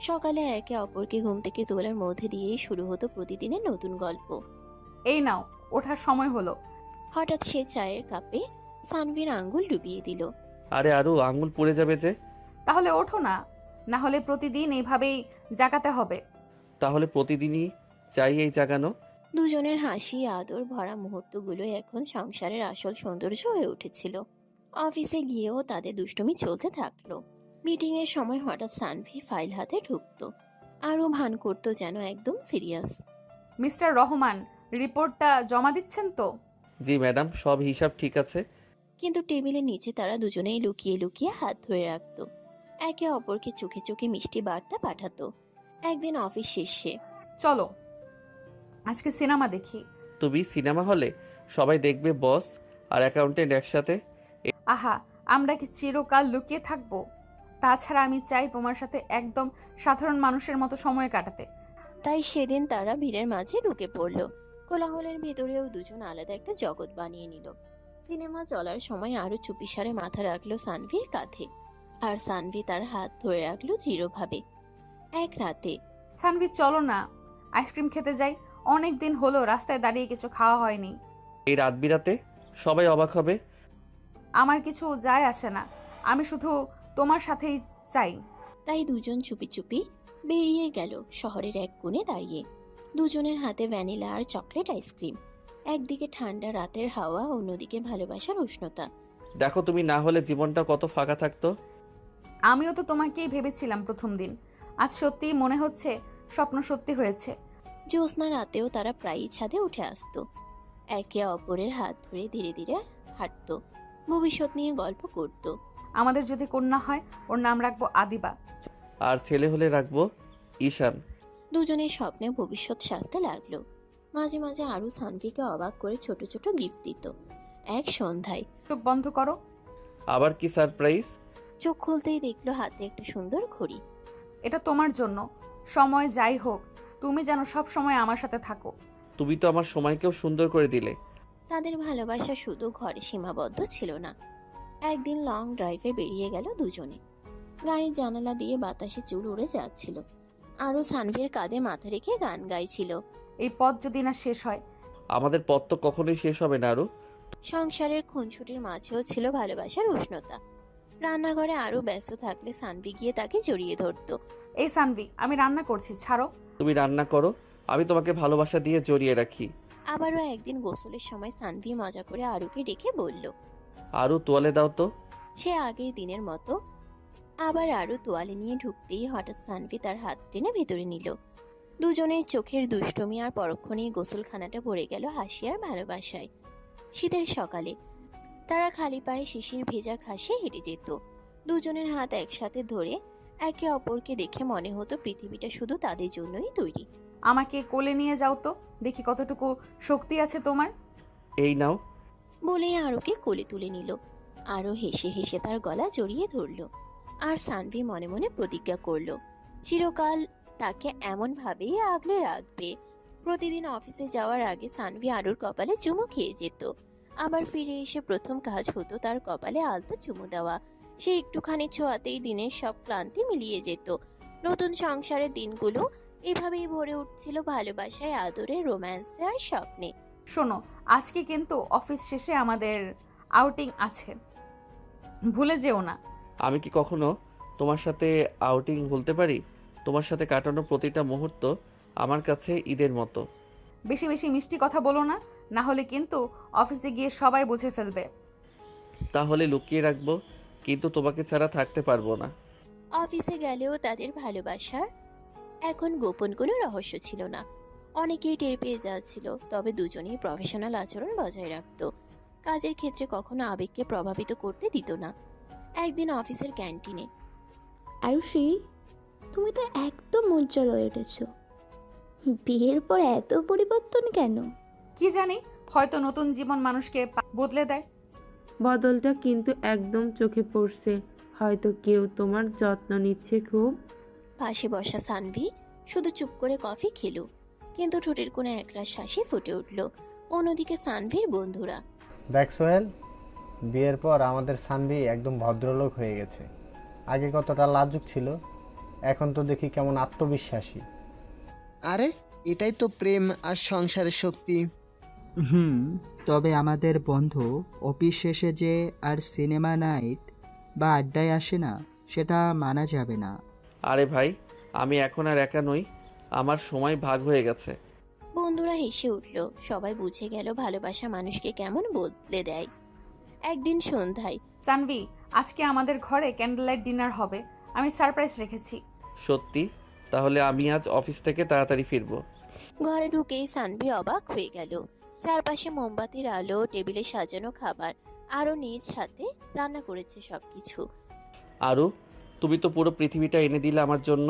সকালে একে অপরকে ঘুম থেকে তোলার মধ্যে দিয়েই শুরু হতো প্রতিদিনের নতুন গল্প। এই নাও, ওঠার সময় হলো। হঠাৎ সে চায়ের কাপে সানভির আঙ্গুল ডুবিয়ে দিল। আরে আরু, আঙ্গুল পড়ে যাবে যে। তাহলে ওঠো না, না হলে প্রতিদিন এইভাবেই জাগাতে হবে। তাহলে প্রতিদিনই চাই এই জাগানো। দুজনের হাসি আদর ভরা মুহূর্তগুলো এখন সংসারের আসল সৌন্দর্য হয়ে উঠেছিল। অফিসে গিয়েও তাদের দুষ্টুমি চলতে থাকলো। মিটিং এর সময় হঠাৎ সানভি ফাইল হাতে ঢুকতো। আরও ভান করতো যেন একদম সিরিয়াস। মিস্টার রহমান, রিপোর্টটা জমা দিচ্ছেন তো? জি ম্যাডাম, সব হিসাব ঠিক আছে। কিন্তু টেবিলের নিচে তারা দুজনেই লুকিয়ে লুকিয়ে হাত ধরে রাখতো। একে অপরকে চোখে চোখে মিষ্টি বার্তা পাঠাতো। একদিন অফিস শেষে, চলো আজকে সিনেমা দেখি। তুমি সিনেমা হলে? সবাই দেখবে বস আর অ্যাকাউন্টেন্ট একসাথে। আহা, আমরা কি চিরকাল লুকিয়ে থাকবো? তাছাড়া আমি চাই তোমার সাথে একদম সাধারণ মানুষের মতো সময় কাটাতে। তাই সেদিন তারা ভিড়ের মাঝে ঢুকে পড়ল। কোলাহলের ভেতরেও দুজন আলাদা একটা জগৎ বানিয়ে নিল। সিনেমা চলার সময় আরো চুপিসারে মাথা রাখলো সানভির কাঁধে, আর সানভি তার হাত ধরে রাখলো দৃঢ়ভাবে। এক রাতে, সানভি চলো না, আইসক্রিম খেতে যাই। অনেক দিন হলো রাস্তায় দাঁড়িয়ে কিছু খাওয়া হয়নি। এই রাত বিরাতে সবাই অবাক হবে। আমার কিছু যায় আসে না, আমি শুধু তোমার সাথেই চাই। তাই দুজন চুপি চুপি বেরিয়ে গেল শহরের এক কোণে দাঁড়িয়ে। দুজনের হাতে ভ্যানিলা আর চকলেট আইসক্রিম। একদিকে ঠান্ডা রাতের হাওয়া, অন্যদিকে ভালোবাসার উষ্ণতা। দেখো, তুমি না হলে জীবনটা কত ফাঁকা থাকতো। আমিও তো তোমাকেই ভেবেছিলাম প্রথম দিন। আজ সত্যিই মনে হচ্ছে স্বপ্ন সত্যি হয়েছে। জ্যোৎস্না রাতেও তারা প্রায়ই ছাদে উঠে আসতো। একে অপরের হাত ধরে ধীরে ধীরে হাঁটতো, ভবিষ্যৎ নিয়ে গল্প করত। আমাদের যদি কন্যা হয়, ওর নাম রাখবো আদিবা। আর ছেলে হলে রাখবো ঈশান। দুজনের স্বপ্নে ভবিষ্যৎ সাজতে লাগলো। মাঝে মাঝে আরু সানভিকে অবাক করে ছোট ছোট গিফট দিত। এক সন্ধ্যায়, চোখ বন্ধ করো। আবার কি সারপ্রাইজ? চোখ খুলতেই দেখলো হাতে একটা সুন্দর ঘড়ি। এটা তোমার জন্য। সময় যাই হোক, তুমি যেন সব সময় আমার সাথে থাকো। তুমি তো আমার সময়কেও সুন্দর করে দিলে। তাদের ভালোবাসা শুধু ঘরে সীমাবদ্ধ ছিল না। একদিন লং ড্রাইভে বেরিয়ে গেল দুজনে। গাড়ির জানালা দিয়ে বাতাসে চুল উড়ে যাচ্ছিল। আরও সানভির কাঁধে মাথা রেখে গান গাইছিল। এই পথ যদি না শেষ হয়। আমাদের পথ তো কখনোই শেষ হবে না আরু। সংসারের খুনসুটির মাঝেও ছিল ভালোবাসার উষ্ণতা। রান্নাঘরে আরও ব্যস্ত থাকলে সানভি গিয়ে তাকে জড়িয়ে ধরতো। এই সানভি, আমি রান্না করছি, ছাড়ো। তুমি রান্না করো, আমি তোমাকে ভালোবাসা দিয়ে জড়িয়ে রাখি। আবারও একদিন গোসলের সময় সানভি মজা করে আরুকে ডেকে বলল, আরু তোয়ালে দাও তো। সে আগের দিনের মতো আবার আরও তোয়ালে নিয়ে ঢুকতেই হঠাৎ সানভি তার হাত টেনে ভেতরে নিল। দুজনের চোখের দুষ্টুমি আর পরক্ষণেই গোসলখানাটা ভরে গেল হাসি আর ভালোবাসায়। শীতের সকালে তারা খালি পায়ে শিশির ভেজা ঘাসে হেঁটে যেত। দুজনের হাত একসাথে ধরে একে অপরকে দেখে মনে হতো পৃথিবীটা শুধু তাদের জন্যই তৈরি। আমাকে কোলে নিয়ে যাও তো, দেখি কতটুকু শক্তি আছে তোমার। এই নাও। বলেই আরুকে কোলে তুলে নিল। আরও হেসে হেসে তার গলা জড়িয়ে ধরল। আর সানভি মনে মনে প্রতিজ্ঞা করল চিরকাল তাকে এমনভাবেই আগলে রাখবে। প্রতিদিন অফিসে যাওয়ার আগে সানভি আরুর কপালে চুমু খেয়ে যেত। আবার ফিরে এসে প্রথম কাজ হতো তার কপালে আলতো চুমু দেওয়া। সে একটুখানি ছোঁয়াতেই দিনের সব ক্লান্তি মিলিয়ে যেত। নতুন সংসারের দিনগুলো এভাবেই ভরে উঠছিল ভালোবাসায়, আদরে, রোম্যান্সে আর স্বপ্নে। শোনো, আজকে কিন্তু অফিস শেষে আমাদের আউটিং আছে, ভুলে যেও না। আমি কি কখনো তোমার সাথে আউটিং ভুলতে পারি? তোমার সাথে কাটানো প্রতিটা মুহূর্ত আমার কাছে ঈদের মতো। বেশি বেশি মিষ্টি কথা বলো না, না হলে কিন্তু অফিসে গিয়ে সবাই বুঝে ফেলবে। তাহলে লুকিয়ে রাখবো, কিন্তু তোমাকে ছাড়া থাকতে পারবো না। অফিসে গেলেও তাদের ভালোবাসার এখন গোপন কোনো রহস্য ছিল না। অনেকেই টের পেয়ে যাচ্ছিল, তবে দুজনেই প্রফেশনাল আচরণ বজায় রাখত। কাজের ক্ষেত্রে কখনো আবেগকে প্রভাবিত করতে দিত না। একদিন অফিসের ক্যান্টিনে, আরুষি, তুমি তো একদম উজ্জ্বল হয়ে উঠেছ। বিয়ের পর এত পরিবর্তন কেন? কি জানি, হয়তো নতুন জীবন মানুষকে বদলে দেয়। বদলটা কিন্তু একদম চোখে পড়ছে। হয়তো কেউ তোমার যত্ন নিচ্ছে খুব। পাশে বসা সানভি শুধু চুপ করে কফি খেলো, কিন্তু ঠোঁটের কোনো একরাশ হাসি ফুটে উঠল। অন্যদিকে সানভির বন্ধুরা, দেখ সোহেল, বিয়ের পর আমাদের সানভি একদম ভদ্রলোক হয়ে গেছে। আগে কতটা লাজুক ছিল, এখন তো দেখি কেমন আত্মবিশ্বাসী। আরে এটাই তো প্রেম আর সংসারের শক্তি। তবে আমাদের বন্ধু অফিস শেষে যে আর সিনেমা নাইট বা আড্ডায় আসে না, সেটা মানা যাবে না। আরে ভাই, আমি এখন আর একা নই, আমার সময় ভাগ হয়ে গেছে। বন্ধুরা হেসে উঠল। সবাই বুঝে গেল ভালোবাসা মানুষকে কেমন বদলে দেয়। একদিন সন্ধ্যায়, সানভি, আজকে আমাদের ঘরে ক্যান্ডেল লাইট ডিনার হবে, আমি সারপ্রাইজ রেখেছি। সত্যি? তাহলে আমি আজ অফিস থেকে তাড়াতাড়ি ফিরবো। ঘরে ঢুকেই সানভি অবাক হয়ে গেল। চারপাশে মোমবাতির আলো, টেবিলে সাজানো খাবার, আরও নিজ হাতে রান্না করেছে সবকিছু। আরু, তুমি তো পুরো পৃথিবীটা এনে দিলে আমার জন্য।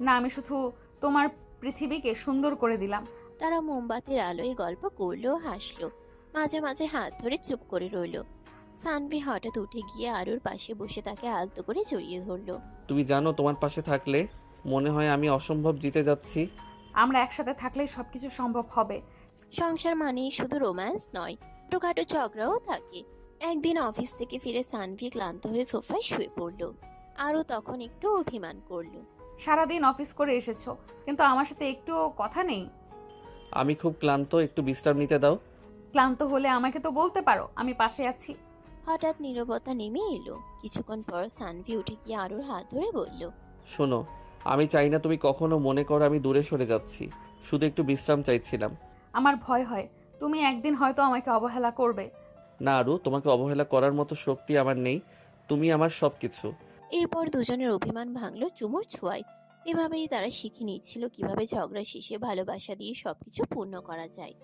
না, আমি শুধু তোমার পৃথিবীকে সুন্দর করে দিলাম। তারা মোমবাতির আলোয় গল্প করলো, হাসলো, মাঝে মাঝে হাত ধরে চুপ করে রইল। সানভি হঠাৎ উঠে গিয়ে আরুর পাশে বসে তাকে আলতো করে জড়িয়ে ধরলো। তুমি জানো, তোমার পাশে থাকলে মনে হয় আমি অসম্ভব জিতে যাচ্ছি। আমরা একসাথে থাকলেই সবকিছু সম্ভব হবে। সংসার মানেই শুধু রোম্যান্স নয়, ছোটখাটো ঝগড়াও থাকে। একদিন অফিস থেকে ফিরে সানভি ক্লান্ত হয়ে সোফায় শুয়ে পড়ল। আরও তখন একটু অভিমান করলো। সারাদিন অফিস করে এসেছো, কিন্তু আমার সাথে একটু কথা নেই। আমি খুব ক্লান্ত, একটু বিশ্রাম নিতে দাও। ক্লান্ত হলে আমাকে তো বলতে পারো, আমি পাশে আছি। হঠাৎ নীরবতা নেমে এলো। কিছুক্ষণ পর সানভি উঠে গিয়ে আরুর হাত ধরে বলল, শোনো, আমি চাই না তুমি কখনো মনে করো আমি দূরে সরে যাচ্ছি, শুধু একটু বিশ্রাম চাইছিলাম। আমার ভয় হয় তুমি একদিন হয়তো আমাকে অবহেলা করবে। না আরু, তোমাকে অবহেলা করার মতো শক্তি আমার নেই, তুমি আমার সব কিছু। এরপর দুজনের অভিমান ভাঙলো চুমুর ছোঁয়ায়। এভাবেই তারা শিখে নিচ্ছিল কিভাবে ঝগড়া শেষে ভালোবাসা দিয়ে সবকিছু পূর্ণ করা যায়।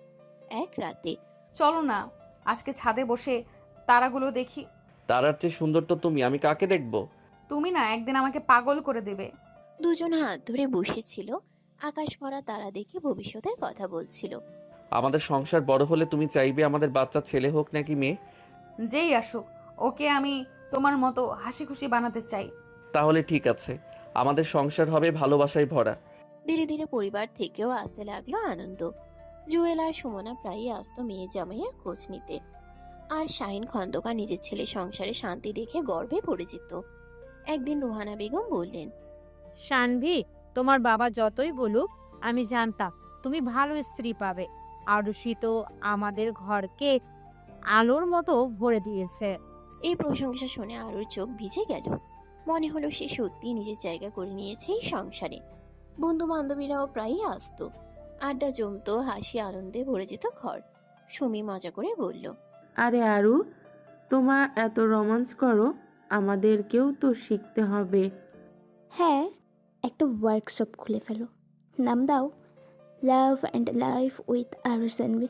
এক রাতে, চলো না আজকে ছাদে বসে তারাগুলো দেখি। তারার চেয়ে সুন্দর তো তুমি, আমি কাকে দেখবো? তুমি না একদিন আমাকে পাগল করে দেবে। দুজন হাত ধরে বসেছিল, আকাশ ভরা তারা দেখে ভবিষ্যতের কথা বলছিল। আমাদের সংসার বড় হলে তুমি চাইবে আমাদের বাচ্চা ছেলে হোক নাকি মেয়ে? যেই আসুক, ওকে আমি তোমার মতো হাসি খুশি বানাতে চাই। তাহলে ঠিক আছে, আমাদের সংসার হবে ভালোবাসায় ভরা। ধীরে ধীরে পরিবার থেকেও আসতে লাগলো আনন্দ। জুয়েল আর সুমনা প্রায়ই আসতো মেয়ে জামাইয়ের খোঁজ নিতে। আর শাহিন খন্দকার নিজের ছেলে সংসারে শান্তি দেখে গর্বে পড়ে যেত। একদিন রুহানা বেগম বললেন, শানভি, তোমার বাবা যতই বলুক, আমি জানতাম তুমি ভালো স্ত্রী পাবে। আরুষি তো আমাদের ঘরকে আলোর মতো ভরে দিয়েছে। এই প্রশংসা শুনে আরুর চোখ ভিজে গেল। মনে হলো সে সত্যি নিজের জায়গা করে নিয়েছে এই সংসারে। বন্ধু বান্ধবীরাও প্রায়ই আসতো, আড্ডা জমতো, হাসি আনন্দে ভরে যেত ঘর। সুমি মজা করে বলল, আরে আরু, তোমার এত রোমান্স করো, আমাদেরকেও তো শিখতে হবে। হ্যাঁ, একটা ওয়ার্কশপ খুলে ফেলো, নাম দাও লাভ অ্যান্ড লাইফ উইথ আরু সানভি।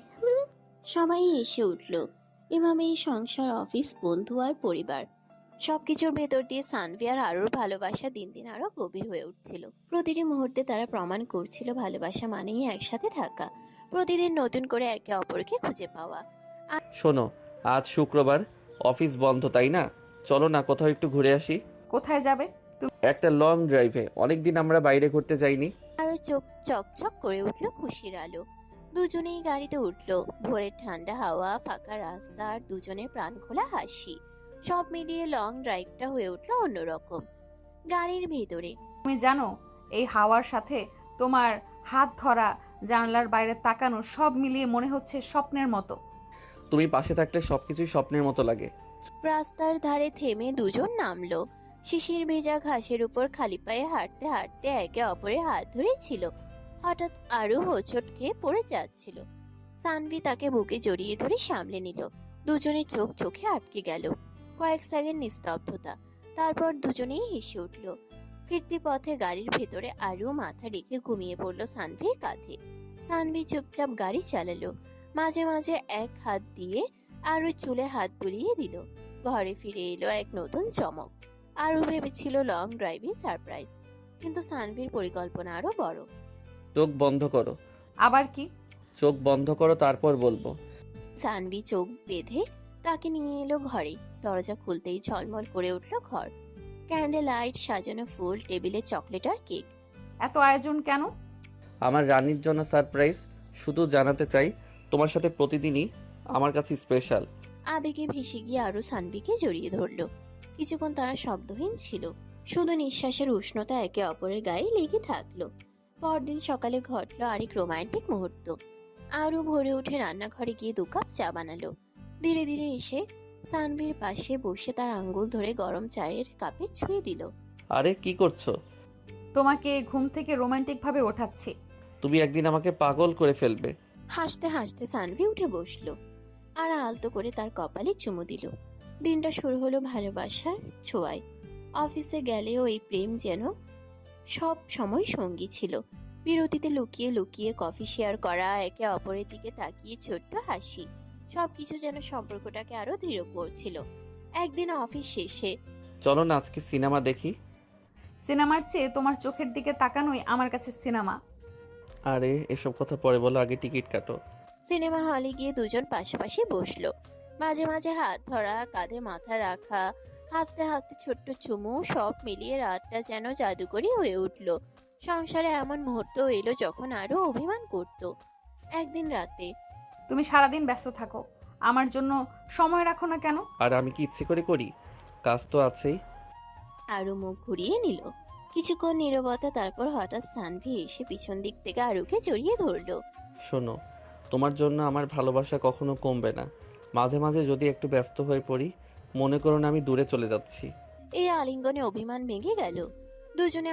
সবাই এসে উঠল। এভাবেই সংসার, অফিস, বন্ধু আর পরিবার সবকিছুর ভেতর দিয়ে সানভি আর আরুর ভালোবাসা দিন দিন আরো গভীর হয়ে উঠছিল। প্রতিটি মুহূর্তে তারা প্রমাণ করছিল ভালোবাসা মানেই একসাথে থাকা, প্রতিদিন নতুন করে একে অপরকে খুঁজে পাওয়া। শোনো, আজ শুক্রবার, অফিস বন্ধ তাই না? চলো না কোথাও একটু ঘুরে আসি। কোথায় যাবে? একটা লং ড্রাইভে, অনেকদিন আমরা বাইরে ঘুরতে যাইনি। আরো চোখ চকচক করে উঠল খুশির আলো। দুজনেই গাড়িতে উঠল। ভোরের ঠান্ডা হাওয়া, ফাঁকা রাস্তা আর দুজনের প্রাণ খোলা হাসি, সব মিলিয়ে লং ড্রাইভটা হয়ে উঠল অন্যরকম। গাড়ির ভেতরে তুমি জানো, এই হাওয়ার সাথে তোমার হাত ধরা, জানলার বাইরে তাকানো, সব মিলিয়ে মনে হচ্ছে স্বপ্নের মতো। তুমি পাশে থাকলে সবকিছুই স্বপ্নের মতো লাগে। রাস্তার ধারে থেমে দুজন নামলো। শিশির ভেজা ঘাসের উপর খালি পায়ে হাঁটতে হাঁটতে একে অপরের হাত ধরেছিল। হঠাৎ আরো হোঁচট খেয়ে পড়ে যাচ্ছিল। সানভি তাকে বুকে জড়িয়ে ধরে সামলে নিল। দুজনের চোখ চোখে আটকে গেল। কয়েক সেকেন্ড নিস্তব্ধতা, তারপর দুজনেই হেসে উঠল। ফিরতি পথে গাড়ির ভেতরে আরও মাথা রেখে ঘুমিয়ে পড়ল সানভির কাঁধে। সানভি চুপচাপ গাড়ি চালালো, মাঝে মাঝে এক হাত দিয়ে আরও চুলে হাত বুলিয়ে দিল। ঘরে ফিরে এলো এক নতুন চমক। আরও ভেবেছিল লং ড্রাইভে সারপ্রাইজ, কিন্তু সানভির পরিকল্পনা আরো বড়। চোখ বন্ধ করো। আবার কি? চোখ বন্ধ করো, তারপর বলবো। সানভি চোখ বেঁধে তাকে নিয়ে এলো ঘরে। দরজা খুলতেই ঝলমল করে উঠল ঘর। ক্যান্ডেল লাইট, সাজানো ফুল, টেবিলে চকলেট আর কেক। এত আয়োজন কেন? আমার রানীর জন্য সারপ্রাইজ। শুধু জানাতে চাই, তোমার সাথে প্রতিদিনই আমার কাছে স্পেশাল। আবেগে ভেসে গিয়ে আরো সানভিকে জড়িয়ে ধরল। কিছুক্ষণ তারা শব্দহীন ছিল, শুধু নিঃশ্বাসের উষ্ণতা একে অপরের গায়ে লেগে থাকলো। পরদিন সকালে ঘটলো আরেক রোমান্টিক মুহূর্ত। আরও ভোরে উঠে রান্নাঘরে গিয়ে 2 কাপ চা বানালো। ধীরে ধীরে এসে সানভির পাশে বসে তার আঙ্গুল ধরে গরম চায়ের কাপে ছুঁয়ে দিল। আরে কি করছো? তোমাকে ঘুম থেকে রোমান্টিক ভাবে ওঠাচ্ছি। তুমি একদিন আমাকে পাগল করে ফেলবে। হাসতে হাসতে সানভি উঠে বসলো আর আলতো করে তার কপালে চুমু দিল। দিনটা শুরু হলো ভালোবাসার ছোঁয়ায়। অফিসে গেলেও এই প্রেম যেন সব সময় সঙ্গী ছিল। বিরতিতে লুকিয়ে লুকিয়ে কফি শেয়ার করা, একে অপরের দিকে তাকিয়ে ছোট্ট হাসি, সবকিছু যেন সম্পর্কটাকে আরো দৃঢ় করছিল। একদিন অফিস শেষে চলো না আজকে সিনেমা দেখি। সিনেমার চেয়ে তোমার চোখের দিকে তাকানোই আমার কাছে সিনেমা। আরে এসব কথা পরে বলো, আগে টিকিট কাটো। সিনেমা হলে গিয়ে দুজন পাশাপাশি বসলো। মাঝে মাঝে হাত ধরা, কাঁধে মাথা রাখা, হাসতে হাসতে ছোট্ট চুমু, সব মিলিয়ে রাতটা যেন জাদুকরী হয়ে উঠল। সংসারে এমন মুহূর্ত এলো যখন আরো অভিমান করত। একদিন রাতে, তুমি সারাদিন ব্যস্ত থাকো, আমার জন্য সময় রাখো না কেন? আর আমি কি ইচ্ছে করে করি? কাজ তো আছেই। আরু মুখ ঘুরিয়ে নিল। কিছুক্ষণ নীরবতা, তারপর হঠাৎ সানভি এসে পিছন দিক থেকে আরুকে জড়িয়ে ধরলো। শোনো, তোমার জন্য আমার ভালোবাসা কখনো কমবে না। মাঝে মাঝে যদি একটু ব্যস্ত হয়ে পড়ি, মনে করো না আমি দূরে চলে যাচ্ছি। এই আলিঙ্গনে অভিমান ভেঙে গেল। দুজনে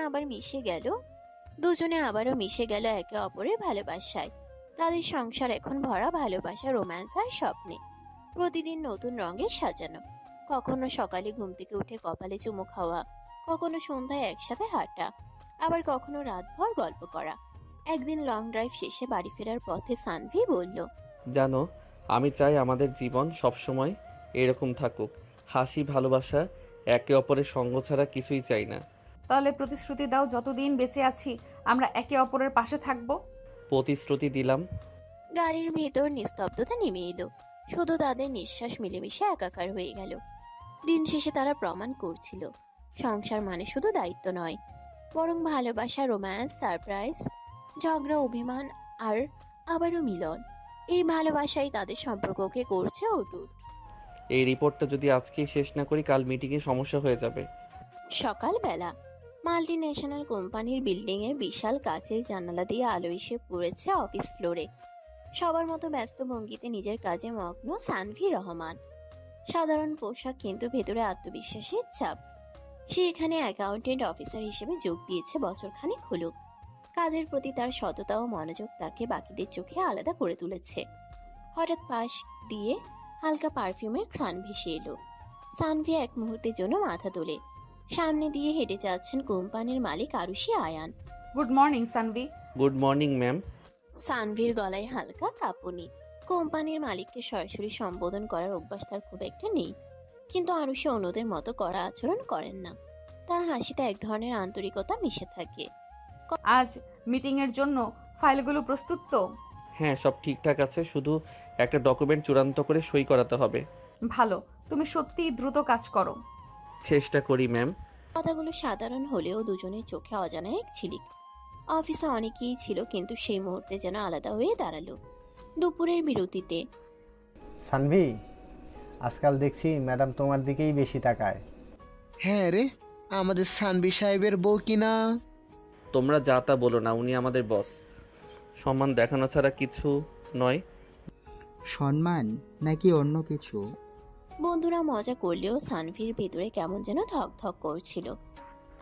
আবারও মিশে গেল একে অপরের ভালোবাসায়। তাদের সংসার এখন ভরা ভালোবাসা, রোম্যান্স আর স্বপ্নে। প্রতিদিন নতুন রঙে সাজানো। কখনো সকালে ঘুম থেকে উঠে কপালে চুমু খাওয়া, কখনো সন্ধ্যায় একসাথে হাঁটা, আবার কখনো রাতভর গল্প করা। একদিন লং ড্রাইভ শেষে বাড়ি ফেরার পথে সানভি বলল, জানো, আমি চাই আমাদের জীবন সবসময় এরকম থাকুক। হাসি, ভালোবাসা, একে অপরের সঙ্গ ছাড়া কিছুই চাই না। তাহলে প্রতিশ্রুতি দাও, যতদিন বেঁচে আছি আমরা একে অপরের পাশে থাকবো। প্রতিশ্রুতি দিলাম। গাড়ির ভেতর নিস্তব্ধতা নেমে এলো। শুধু তাদের নিঃশ্বাস মিলেমিশে একাকার হয়ে গেল। দিন শেষে তারা প্রমাণ করছিল, সংসার মানে শুধু দায়িত্ব নয়, বরং ভালোবাসা, রোম্যান্স, সারপ্রাইজ, ঝগড়া, অভিমান আর আবারও মিলন। এই ভালোবাসাই তাদের সম্পর্ককে করছে অটুট। এই রিপোর্টটা যদি আজকেই শেষ না করি, কাল মিটিংয়ে সমস্যা হয়ে যাবে। সকালবেলা মাল্টি ন্যাশনাল কোম্পানির বিল্ডিং এর বিশাল কাচের জানালা দিয়ে আলো এসে পড়েছে অফিস ফ্লোরে। সবার মতো ব্যস্ত ভঙ্গিতে নিজের কাজে মগ্ন সানভি রহমান। সাধারণ পোশাক, কিন্তু ভেতরে আত্মবিশ্বাসের ছাপ। সে এখানে অ্যাকাউন্টেন্ট অফিসার হিসেবে যোগ দিয়েছে বছরখানেক হলো। কাজের প্রতি তার সততা ও মনোযোগ তাকে বাকিদের চোখে আলাদা করে তুলেছে। হঠাৎ পাশ দিয়ে হালকা পারফিউমের ঘ্রাণ ভেসে এলো। সানভি এক মুহূর্তের জন্য মাথা তোলে। সামনে দিয়ে হেঁটে যাচ্ছেন কোম্পানির মালিক Arushi Ayan. Good morning Sanvi. Good morning ma'am. সানভির গলায় হালকা কাঁপুনি। কোম্পানির মালিককে সরাসরি সম্বোধন করার অভ্যাস তার খুব একটা নেই, কিন্তু আরুষি অন্যদের মতো কড়া আচরণ করেন না। তার হাসিতে এক ধরনের আন্তরিকতা মিশে থাকে। আজ মিটিং এর জন্য ফাইলগুলো প্রস্তুত তো? হ্যাঁ, সব ঠিকঠাক আছে, শুধু একটা ডকুমেন্ট চূড়ান্ত করে সই করাতে হবে। ভালো, তুমি সত্যিই দ্রুত কাজ করো। চেষ্টা করি ম্যাম। কথাগুলো সাধারণ হলেও দুজনের চোখে অজানা এক ঝিলিক। অফিসে অনেকেই ছিল, কিন্তু সেই মুহূর্তে যেন আলাদা হয়ে দাঁড়ালো। দুপুরের বিরতিতে সানভি, আজকাল দেখছি ম্যাডাম তোমার দিকেই বেশি তাকায়। হ্যাঁ রে, আমাদের সানভি সাহেবের বউ কিনা। তোমরা যা তা বলো না, উনি আমাদের বস। সম্মান দেখানো ছাড়া কিছু নয়। সম্মান নাকি অন্য কিছু? বন্ধুরা মজা করলেও সানভির ভেতরে কেমন যেন ধক ধক করছিল।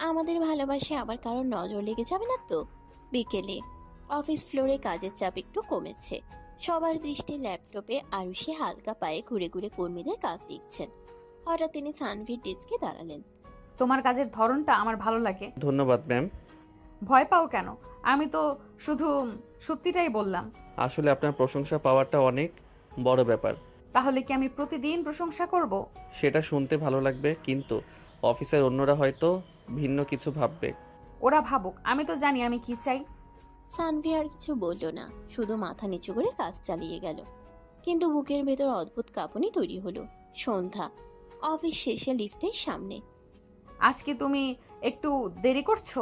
আমাদের ভালোবাসে আবার কারোর নজর লেগে যাবে না তো? বিকেলে অফিস ফ্লোরে কাজের চাপ একটু কমেছে। সবার দৃষ্টি ল্যাপটপে। আরুষি হালকা পায়ে ঘুরে ঘুরে কর্মীদের কাজ দেখছেন। হঠাৎ তিনি সানভির ডেস্কে দাঁড়ালেন। তোমার কাজের ধরনটা আমার ভালো লাগে। ধন্যবাদ ম্যাম। ভয় পাও কেন? আমি তো শুধু সত্যিটাই বললাম। আসলে আপনার প্রশংসা পাওয়াটা অনেক বড় ব্যাপার। তাহলে কি আমি প্রতিদিন প্রশংসা করব? সেটা শুনতে ভালো লাগবে, কিন্তু অফিসের অন্যরা হয়তো ভিন্ন কিছু ভাববে। ওরা ভাবুক, আমি তো জানি আমি কি চাই। সানভি আর কিছু বলল না, শুধু মাথা নিচু করে কাজ চালিয়ে গেল। কিন্তু বুকের ভেতর অদ্ভুত কাঁপুনি তৈরি হলো। সন্ধ্যা, অফিস শেষে লিফটের সামনে। আজকে তুমি একটু দেরি করছো?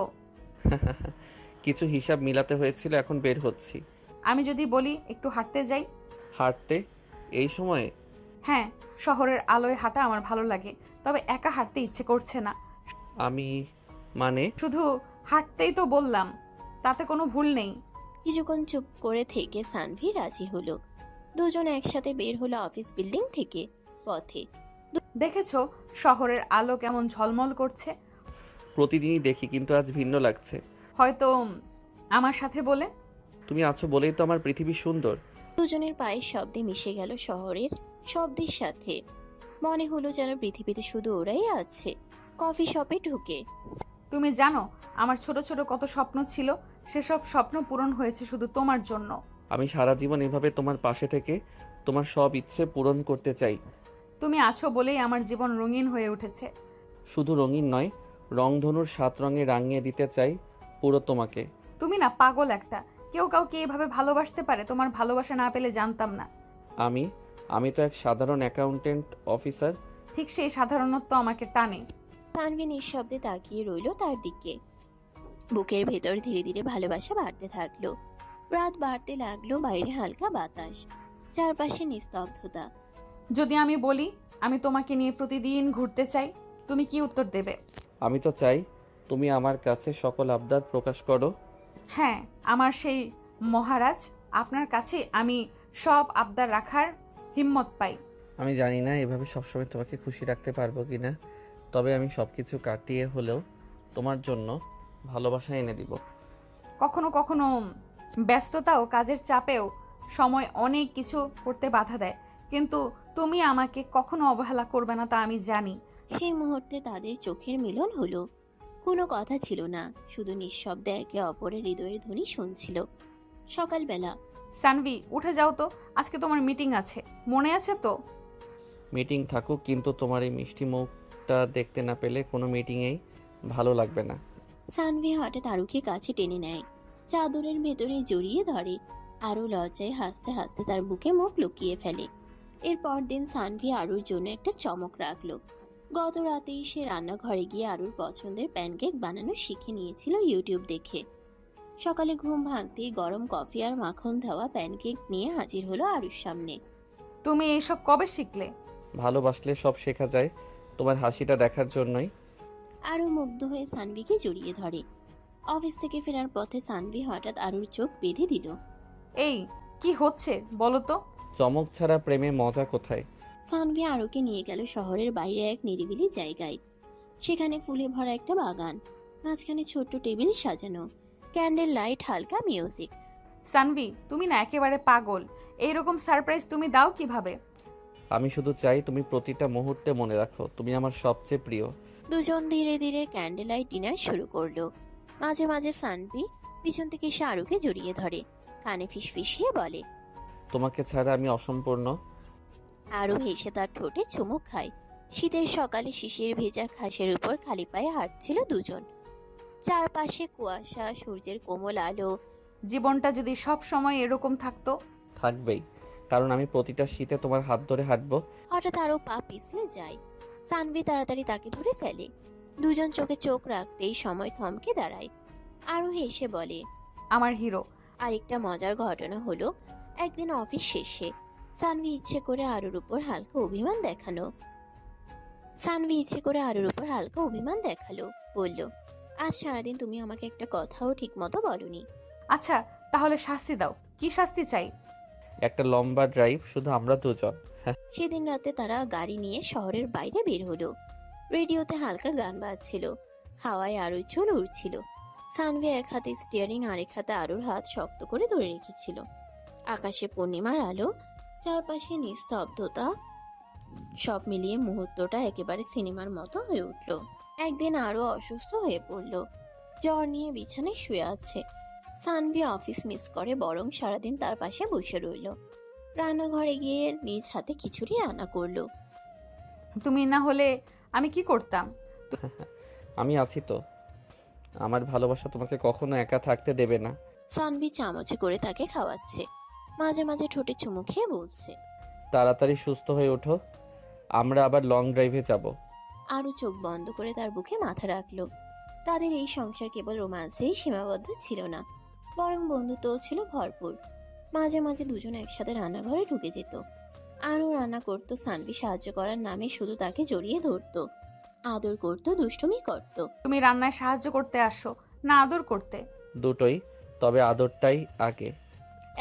কিছু হিসাব মিলাতে হয়েছিল, এখন বের হচ্ছি। আমি যদি বলি একটু হাঁটতে যাই? হাঁটতে এই সময়ে? হ্যাঁ, শহরের আলোয় হাঁটা আমার ভালো লাগে, তবে একা হাঁটতে ইচ্ছে করছে না। আমি মানে? শুধু হাঁটতেই তো বললাম, তাতে কোনো ভুল নেই। কিছুক্ষণ চুপ করে থেকে সানভি রাজি হলো। দুজন একসাথে বের হলো অফিস বিল্ডিং থেকে। পথে দেখেছো শহরের আলো কেমন ঝলমল করছে? প্রতিদিনই দেখি, কিন্তু আজ ভিন্ন লাগছে। হয়তো আমার সাথে বলে। তুমি আছো বলেই তো আমার পৃথিবী সুন্দর। দুজনের পায়ের শব্দে মিশে গেল শহরের শব্দের সাথে। মনে হলো যেন পৃথিবীতে শুধু ওরাই আছে। কফি শপে ঢুকে তুমি জানো আমার ছোট ছোট কত স্বপ্ন ছিল, সেসব স্বপ্ন পূরণ হয়েছে শুধু তোমার জন্য। আমি সারা জীবন এভাবে তোমার পাশে থেকে তোমার সব ইচ্ছে পূরণ করতে চাই। তুমি আছো বলেই আমার জীবন রঙিন হয়ে উঠেছে। শুধু রঙিন নয়, রংধনুর 7 রঙে রাঙিয়ে দিতে চাই পুরো তোমাকে। তুমি না পাগল একটা। কেউ কাউকে এভাবে ভালোবাসতে পারে? তোমার ভালোবাসা না পেলে জানতাম না। আমি তো এক সাধারণ অ্যাকাউন্টেন্ট অফিসার। ঠিক সেই সাধারণত্ব আমাকে টানে। তানভি নিঃশব্দে তাকিয়ে রইল তার দিকে। বুকের ভেতর ধীরে ধীরে ভালোবাসা বাড়তে থাকলো। রাত বাড়তে লাগলো, বাইরে হালকা বাতাস, চারপাশে নিস্তব্ধতা। যদি আমি বলি আমি তোমাকে নিয়ে প্রতিদিন ঘুরতে চাই, তুমি কি উত্তর দেবে? আমি তো চাই তুমি আমার কাছে সকল আবদার প্রকাশ করো। হ্যাঁ, আমার সেই মহারাজ, আপনার কাছে আমি সব আবদার রাখার হিম্মত পাই। আমি জানি না এভাবে সবসময় তোমাকে খুশি রাখতে পারবো কিনা, তবে আমি সবকিছু কাটিয়ে হলেও তোমার জন্য ভালোবাসা এনে দিব। কখনো কখনো ব্যস্ততা ও কাজের চাপেও সময় অনেক কিছু করতে বাধা দেয়, কিন্তু তুমি আমাকে কখনো অবহেলা করবে না, তা আমি জানি। সেই মুহূর্তে তাদের চোখের মিলন হলো। কোনো কথা ছিল না, শুধু নিঃশব্দে একে অপরের হৃদয়ের ধ্বনি শুনছিল। সকালবেলা সানভি, উঠে যাও তো, আজকে তোমার মিটিং আছে, মনে আছে তো? মিটিং থাকুক, কিন্তু তোমার এই মিষ্টি মুখটা দেখতে না পেলে কোনো মিটিংয়েই ভালো লাগবে না। সানভি হঠাৎ আরুকে কাছে টেনে নেয়, চাদরের ভেতরে জড়িয়ে ধরে। আরু লজ্জায় হাসতে হাসতে তার বুকে মুখ লুকিয়ে ফেলে। এরপর দিন সানভি আরুর জন্য একটা চমক রাখলো। গত রাতেই সে রান্নাঘরে গিয়ে আরুর পছন্দের প্যানকেক বানানো শিখে নিয়েছিল ইউটিউব দেখে। সকালে ঘুম ভাঙতেই গরম কফি আর মাখন দেওয়া প্যানকেক নিয়ে হাজির হলো আরুর সামনে। তুমি এইসব কবে শিখলে? ভালোবাসলে সব শেখা যায়, তোমার হাসিটা দেখার জন্যই। আরু মুগ্ধ হয়ে সানভিকে জড়িয়ে ধরে। অফিস থেকে ফেরার পথে সানভি হঠাৎ আরুর চোখ বেঁধে দিল। এই কি হচ্ছে বলো তো? চমক ছাড়া প্রেমে মজা কোথায়? সানভি আরুকে নিয়ে গেল শহরের বাইরে এক নিরিবিলি জায়গায়। সেখানে ফুলে ভরা একটা বাগান, মাঝখানে ছোট্ট টেবিল সাজানো, ক্যান্ডেল লাইট, হালকা মিউজিক। সানভি, তুমি না একেবারে পাগল। এইরকম সারপ্রাইজ তুমি দাও কিভাবে? আমি শুধু চাই তুমি প্রতিটা মুহূর্তে মনে রাখো তুমি আমার সবচেয়ে প্রিয়। দুজন ধীরে ধীরে ক্যান্ডেল লাইট ডিনার শুরু করলো। মাঝে মাঝে সানভি পিছন থেকে শাহরুখকে জড়িয়ে ধরে, কানে ফিসফিসিয়ে বলে, তোমাকে ছাড়া আমি অসম্পূর্ণ। আরও হেসে তার ঠোঁটে চুমুক খায়। শীতের সকালে শিশির ভেজা ঘাসের উপর খালি পায়ে হাঁটছিল দুজন। চারপাশে কুয়াশা, সূর্যের কোমল আলো। জীবনটা যদি সব সময় এরকম থাকতো। থাকবেই, কারণ আমি প্রতিটা শীতে তোমার হাত ধরে হাঁটবো। হঠাৎ আরও পা পিছলে যায়। সানভি তাড়াতাড়ি তাকে ধরে ফেলে। দুজন চোখে চোখ রাখতেই সময় থমকে দাঁড়ায়। আরও হেসে বলে, আমার হিরো। আরেকটা মজার ঘটনা হলো, একদিন অফিস শেষে সানভি ইচ্ছে করে আরুর উপর হালকা অভিমান দেখালো। বলল, আজ সারাদিন তুমি আমাকে একটা কথাও ঠিক মতো বলনি। আচ্ছা তাহলে শাস্তি দাও, কি শাস্তি চাই? একটা লম্বা ড্রাইভ, শুধু আমরা দুজন। সেদিন রাতে তারা গাড়ি নিয়ে শহরের বাইরে বের হলো। রেডিওতে হালকা গান বাজছিল, হাওয়ায় আরুর চুল উড়ছিল। সানভি এক হাতে স্টিয়ারিং, আরেক হাতে আরুর হাত শক্ত করে ধরে রেখেছিল। আকাশে পূর্ণিমার আলো, চারপাশে নিস্তব্ধতা, সব মিলিয়ে মুহূর্তটা একেবারে সিনেমার মতো হয়ে উঠল। একদিন আরও অসুস্থ হয়ে পড়ল, জ্বর নিয়ে বিছানায় শুয়ে আছে। সানভি অফিস মিস করে, বরং সারাদিন তার পাশে বসে রইল। রান্নাঘরে গিয়ে নিজ হাতে খিচুড়ি রান্না করলো। তুমি না হলে আমি কি করতাম? আমি আছি তো, আমার ভালোবাসা তোমাকে কখনো একা থাকতে দেবে না। সানভি চামচে করে তাকে খাওয়াচ্ছে, মাঝে মাঝে ঠোঁটে চুমু খেয়ে বলছে, তাড়াতাড়ি সুস্থ হয়ে ওঠো, আমরা আবার লং ড্রাইভে যাব। আরও চোখ বন্ধ করে তার বুকে মাথা রাখলো। তাদের এই সংসার কেবল রোমান্সেই সীমাবদ্ধ ছিল না, বরং বন্ধুত্বও ছিল ভরপুর। মাঝে মাঝে দুজন একসাথে রান্নাঘরে ঢুকে যেত। আরও রান্না করতো, সানভি সাহায্য করার নামে শুধু তাকে জড়িয়ে ধরতো, আদর করতো, দুষ্টুমি করত। তুমি রান্নায় সাহায্য করতে আসো না আদর করতে? দুটোই, তবে আদরটাই আগে।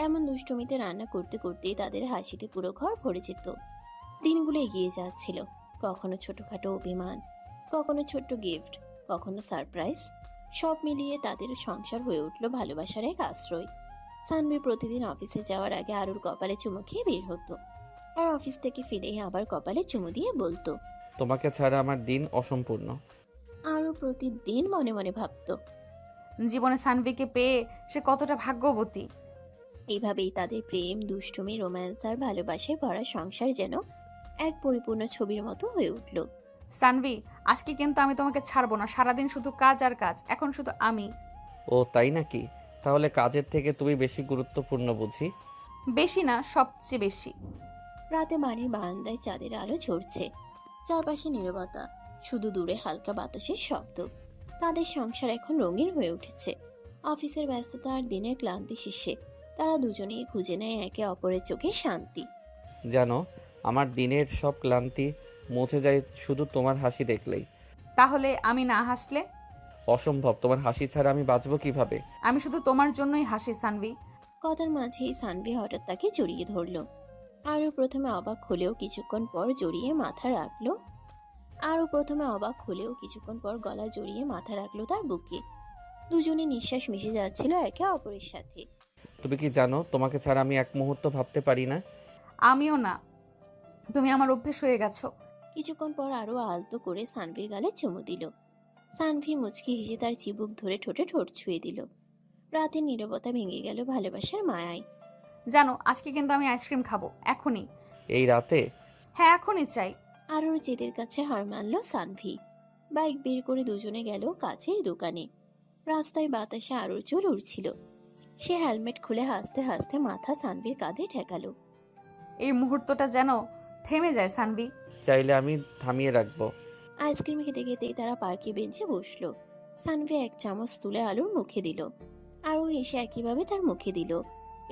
এমন দুষ্টুমিতে রান্না করতে করতেই তাদের হাসিতে পুরো ঘর ভরে যেত। দিনগুলো এগিয়ে যাচ্ছিল, কখনো ছোটখাটো অভিমান, কখনো ছোট্ট গিফট, কখনো সারপ্রাইজ। সব মিলিয়ে তাদের সংসার হয়ে উঠল ভালোবাসার এক আশ্রয়। সানভি প্রতিদিন অফিসে যাওয়ার আগে আরুর কপালে চুমু খেয়ে বের হতো, আর অফিস থেকে ফিরেই আবার কপালে চুমু দিয়ে বলতো, তোমাকে ছাড়া আমার দিন অসম্পূর্ণ। আরও প্রতিদিন মনে মনে ভাবতো, জীবনে সানভিকে পেয়ে সে কতটা ভাগ্যবতী। এইভাবেই তাদের প্রেম, দুষ্টুমি, রোম্যান্স আর ভালোবাসায় ভরা সংসার যেন এক পরিপূর্ণ ছবির মতো হয়ে উঠল। সানভি, আজকে কিন্তু আমি তোমাকে ছাড়বো না। সারাদিন শুধু কাজ আর কাজ, এখন শুধু আমি। ও তাই নাকি? তাহলে কাজের থেকে তুমি বেশি গুরুত্বপূর্ণ বুঝি। বেশি না, সবচেয়ে বেশি। রাতে বাড়ির বারান্দায় চাঁদের আলো ঝরছে, চারপাশে নীরবতা, শুধু দূরে হালকা বাতাসের শব্দ। তাদের সংসার এখন রঙিন হয়ে উঠেছে। অফিসের ব্যস্ততা আর দিনের ক্লান্তি শেষে তারা দুজনেই খুঁজে নেয় একে অপরের চোখে শান্তি। জানো, আমার দিনের সব ক্লান্তি মুছে যায় শুধু তোমার হাসি দেখলেই। তাহলে আমি না হাসলে? অসম্ভব, তোমার হাসি ছাড়া আমি বাঁচবো কিভাবে? আমি শুধু তোমার জন্যই হাসি সানভি। কথার মাঝেই সানভি হঠাৎ তাকে জড়িয়ে ধরলো। আরও প্রথমে অবাক হলেও কিছুক্ষণ পর গলা জড়িয়ে মাথা রাখলো তার বুকে। দুজনে নিঃশ্বাস মিশে যাচ্ছিল একে অপরের সাথে। তুমি কি জানো, তোমাকে ছাড়া আমি এক মুহূর্ত ভাবতে পারি না। আমিও না, তুমি আমার অভ্যেস হয়ে গেছো। কিছুক্ষণ পর আরও আলতো করে সানভির গালে চুমু দিল। সানভি মুচকি হেসে তার চিবুক ধরে ঠোঁটে ঠোঁট ছুঁয়ে দিল। রাতের নীরবতা ভেঙে গেল ভালোবাসার মায়ায়। জানো, আজকে কিন্তু আমি আইসক্রিম খাবো, এখনই। এই রাতে? হ্যাঁ, এখনই চাই। আরুর জেদের কাছে হার মানল সানভি। বাইক বের করে দুজনে গেল কাছের দোকানে। রাস্তায় বাতাসে আরুর চুল উড়ছিল। সে হেলমেট খুলে হাসতে হাসতে মাথা সানভির কাঁধে ঠেকালো। এই মুহূর্তটা যেন থেমে যায় সানভি। চাইলে আমি থামিয়ে রাখবো। আইসক্রিম খেতে খেতেই তারা পার্কে বেঞ্চে বসলো। সানভি এক চামচ তুলে আলুর মুখে দিল, আরও হেসে একইভাবে তার মুখে দিল।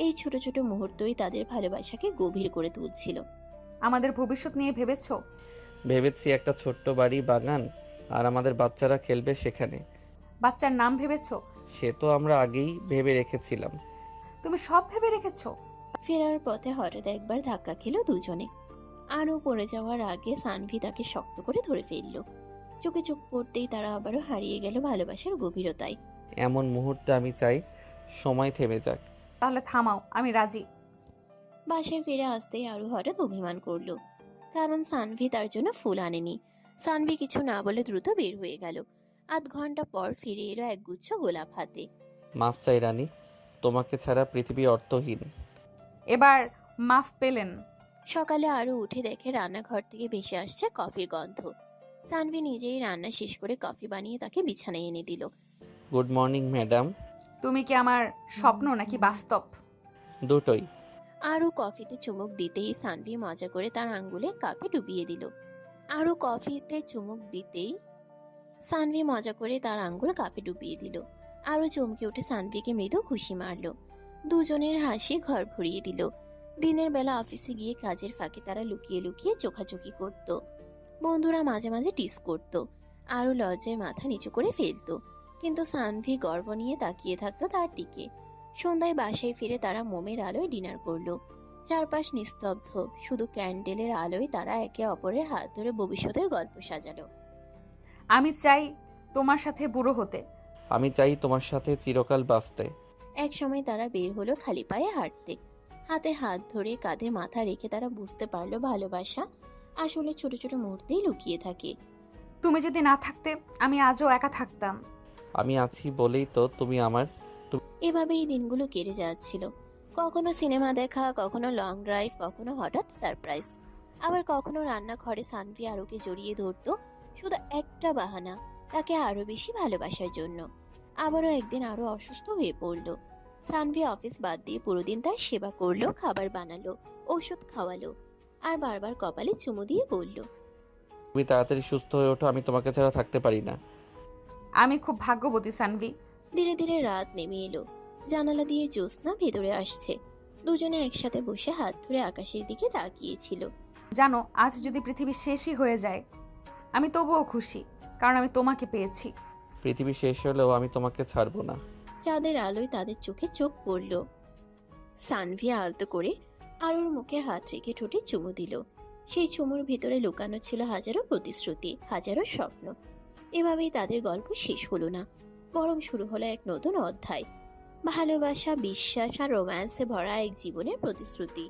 এই ছোট ছোট মুহূর্তই তাদের ভালোবাসাকে গভীর করে তুলছিল। আমাদের ভবিষ্যৎ নিয়ে ভেবেছো? ভেবেছি একটা ছোট্ট বাড়ি, বাগান, আর আমাদের বাচ্চারা খেলবে সেখানে। বাচ্চার নাম ভেবেছো? সে তো আমরা আগেই ভেবে রেখেছিলাম। তুমি সব ভেবে রেখেছো? ফেরার পথে হঠাৎ একবার ধাক্কা খেলো দুজনে। আরও পড়ে যাওয়ার আগে সানভি তাকে শক্ত করে ধরে ফেলল। চোখে চোখ পড়তেই তারা আবারও হারিয়ে গেল ভালোবাসার গভীরতায়। এমন মুহূর্তে আমি চাই সময় থেমে যাক। তাহলে থামাও, আমি রাজি। বাসায় ফিরে আসতেই আরও হঠাৎ অভিমান করলো। কারণ সানভি তার জন্য ফুল আনেনি। সানভি কিছু না বলে দ্রুত বের হয়ে গেল। আধ ঘন্টা পর ফিরে এলো একগুচ্ছ গোলাপ হাতে। মাফ চাই রানী, তোমাকে ছাড়া পৃথিবী অর্থহীন। এবার মাফ পেলেন। সকালে আরও উঠে দেখে রান্নাঘর থেকে ভেসে আসছে কফির গন্ধ। সানভি নিজেই রান্না শেষ করে কফি বানিয়ে তাকে বিছানায় এনে দিল। Good morning madam. তুমি কি আমার স্বপ্ন নাকি বাস্তব? দুটোই। আরও কফিতে চুমুক দিতেই সানভি মজা করে তার আঙ্গুলে কাপে ডুবিয়ে দিল। আরও কফিতে চুমুক দিতেই সানভি মজা করে তার আঙ্গুল কাপে ডুবিয়ে দিল। আরও চমকে উঠে সানভিকে মৃদু খুশি মারল। দুজনের হাসি ঘর ভরিয়ে দিল। দিনের বেলা অফিসে গিয়ে কাজের ফাঁকে তারা লুকিয়ে লুকিয়ে চোখাচোখি করত। বন্ধুরা মাঝে মাঝে টিস করত। আরও লজ্জায় মাথা নিচু করে ফেলত, কিন্তু সানভি গর্ব নিয়ে তাকিয়ে থাকতো তার দিকে। সন্ধ্যায় বাসায় ফিরে তারা মোমের আলোয় ডিনার করলো। চারপাশ নিস্তব্ধ, শুধু ক্যান্ডেলের আলোয় তারা একে অপরের হাত ধরে ভবিষ্যতের গল্প সাজালো। আমি চাই তোমার সাথে বুড়ো হতে। আমি চাই তোমার সাথে চিরকাল বাঁচতে। এক সময় তারা বের হলো খালি পায়ে হাঁটতে। হাতে হাত ধরে কাঁধে মাথা রেখে তারা বুঝতে পারলো ভালোবাসা আসলে ছোট ছোট মুহূর্তেই লুকিয়ে থাকে। তুমি যদি না থাকতে আমি আজও একা থাকতাম। আমি আছি বলেই তো তুমি আমার। এভাবেই দিনগুলো কেটে যাচ্ছিল। কখনো সিনেমা দেখা, কখনো লং ড্রাইভ, কখনো হঠাৎ সারপ্রাইজ। আবার কখনো রান্নাঘরে সানভি আরোকে জড়িয়ে ধরতো শুধু একটা বাহানা, তাকে আরো বেশি ভালোবাসার জন্য। আবারও একদিন আরো অসুস্থ হয়ে পড়লো। সানভি অফিস বাদ দিয়ে পুরো দিন তার সেবা করলো, খাবার বানালো, ওষুধ খাওয়ালো, আর বারবার কপালে চুমু দিয়ে বলল, তুমি তাড়াতাড়ি সুস্থ হয়ে ওঠো, আমি তোমাকে ছাড়া থাকতে পারি না। আমি খুব ভাগ্যবতী সানভি। ধীরে ধীরে রাত নেমে এলো। জানালা দিয়ে জ্যোৎস্না ভেতরে আসছে। দুজনে একসাথে বসে হাত ধরে আকাশের দিকে তাকিয়েছিল। জানো, আজ যদি পৃথিবী শেষই হয়ে যায় আমি তবুও খুশি, কারণ আমি তোমাকে পেয়েছি। পৃথিবী শেষ হলেও আমি তোমাকে ছাড়বো না। চাঁদের আলোয় তাদের চোখে চোখ পড়ল। সানভি আলতো করে আরুর মুখে হাত রেখে ঠোঁটে চুমু দিল। সেই চুমুর ভিতরে লুকানো ছিল হাজারো প্রতিশ্রুতি, হাজারো স্বপ্ন। এভাবেই তাদের গল্প শেষ হলো না, বরং শুরু হলো এক নতুন অধ্যায়। ভালোবাসা, বিশ্বাস আর রোম্যান্সে ভরা এক জীবনের প্রতিশ্রুতি।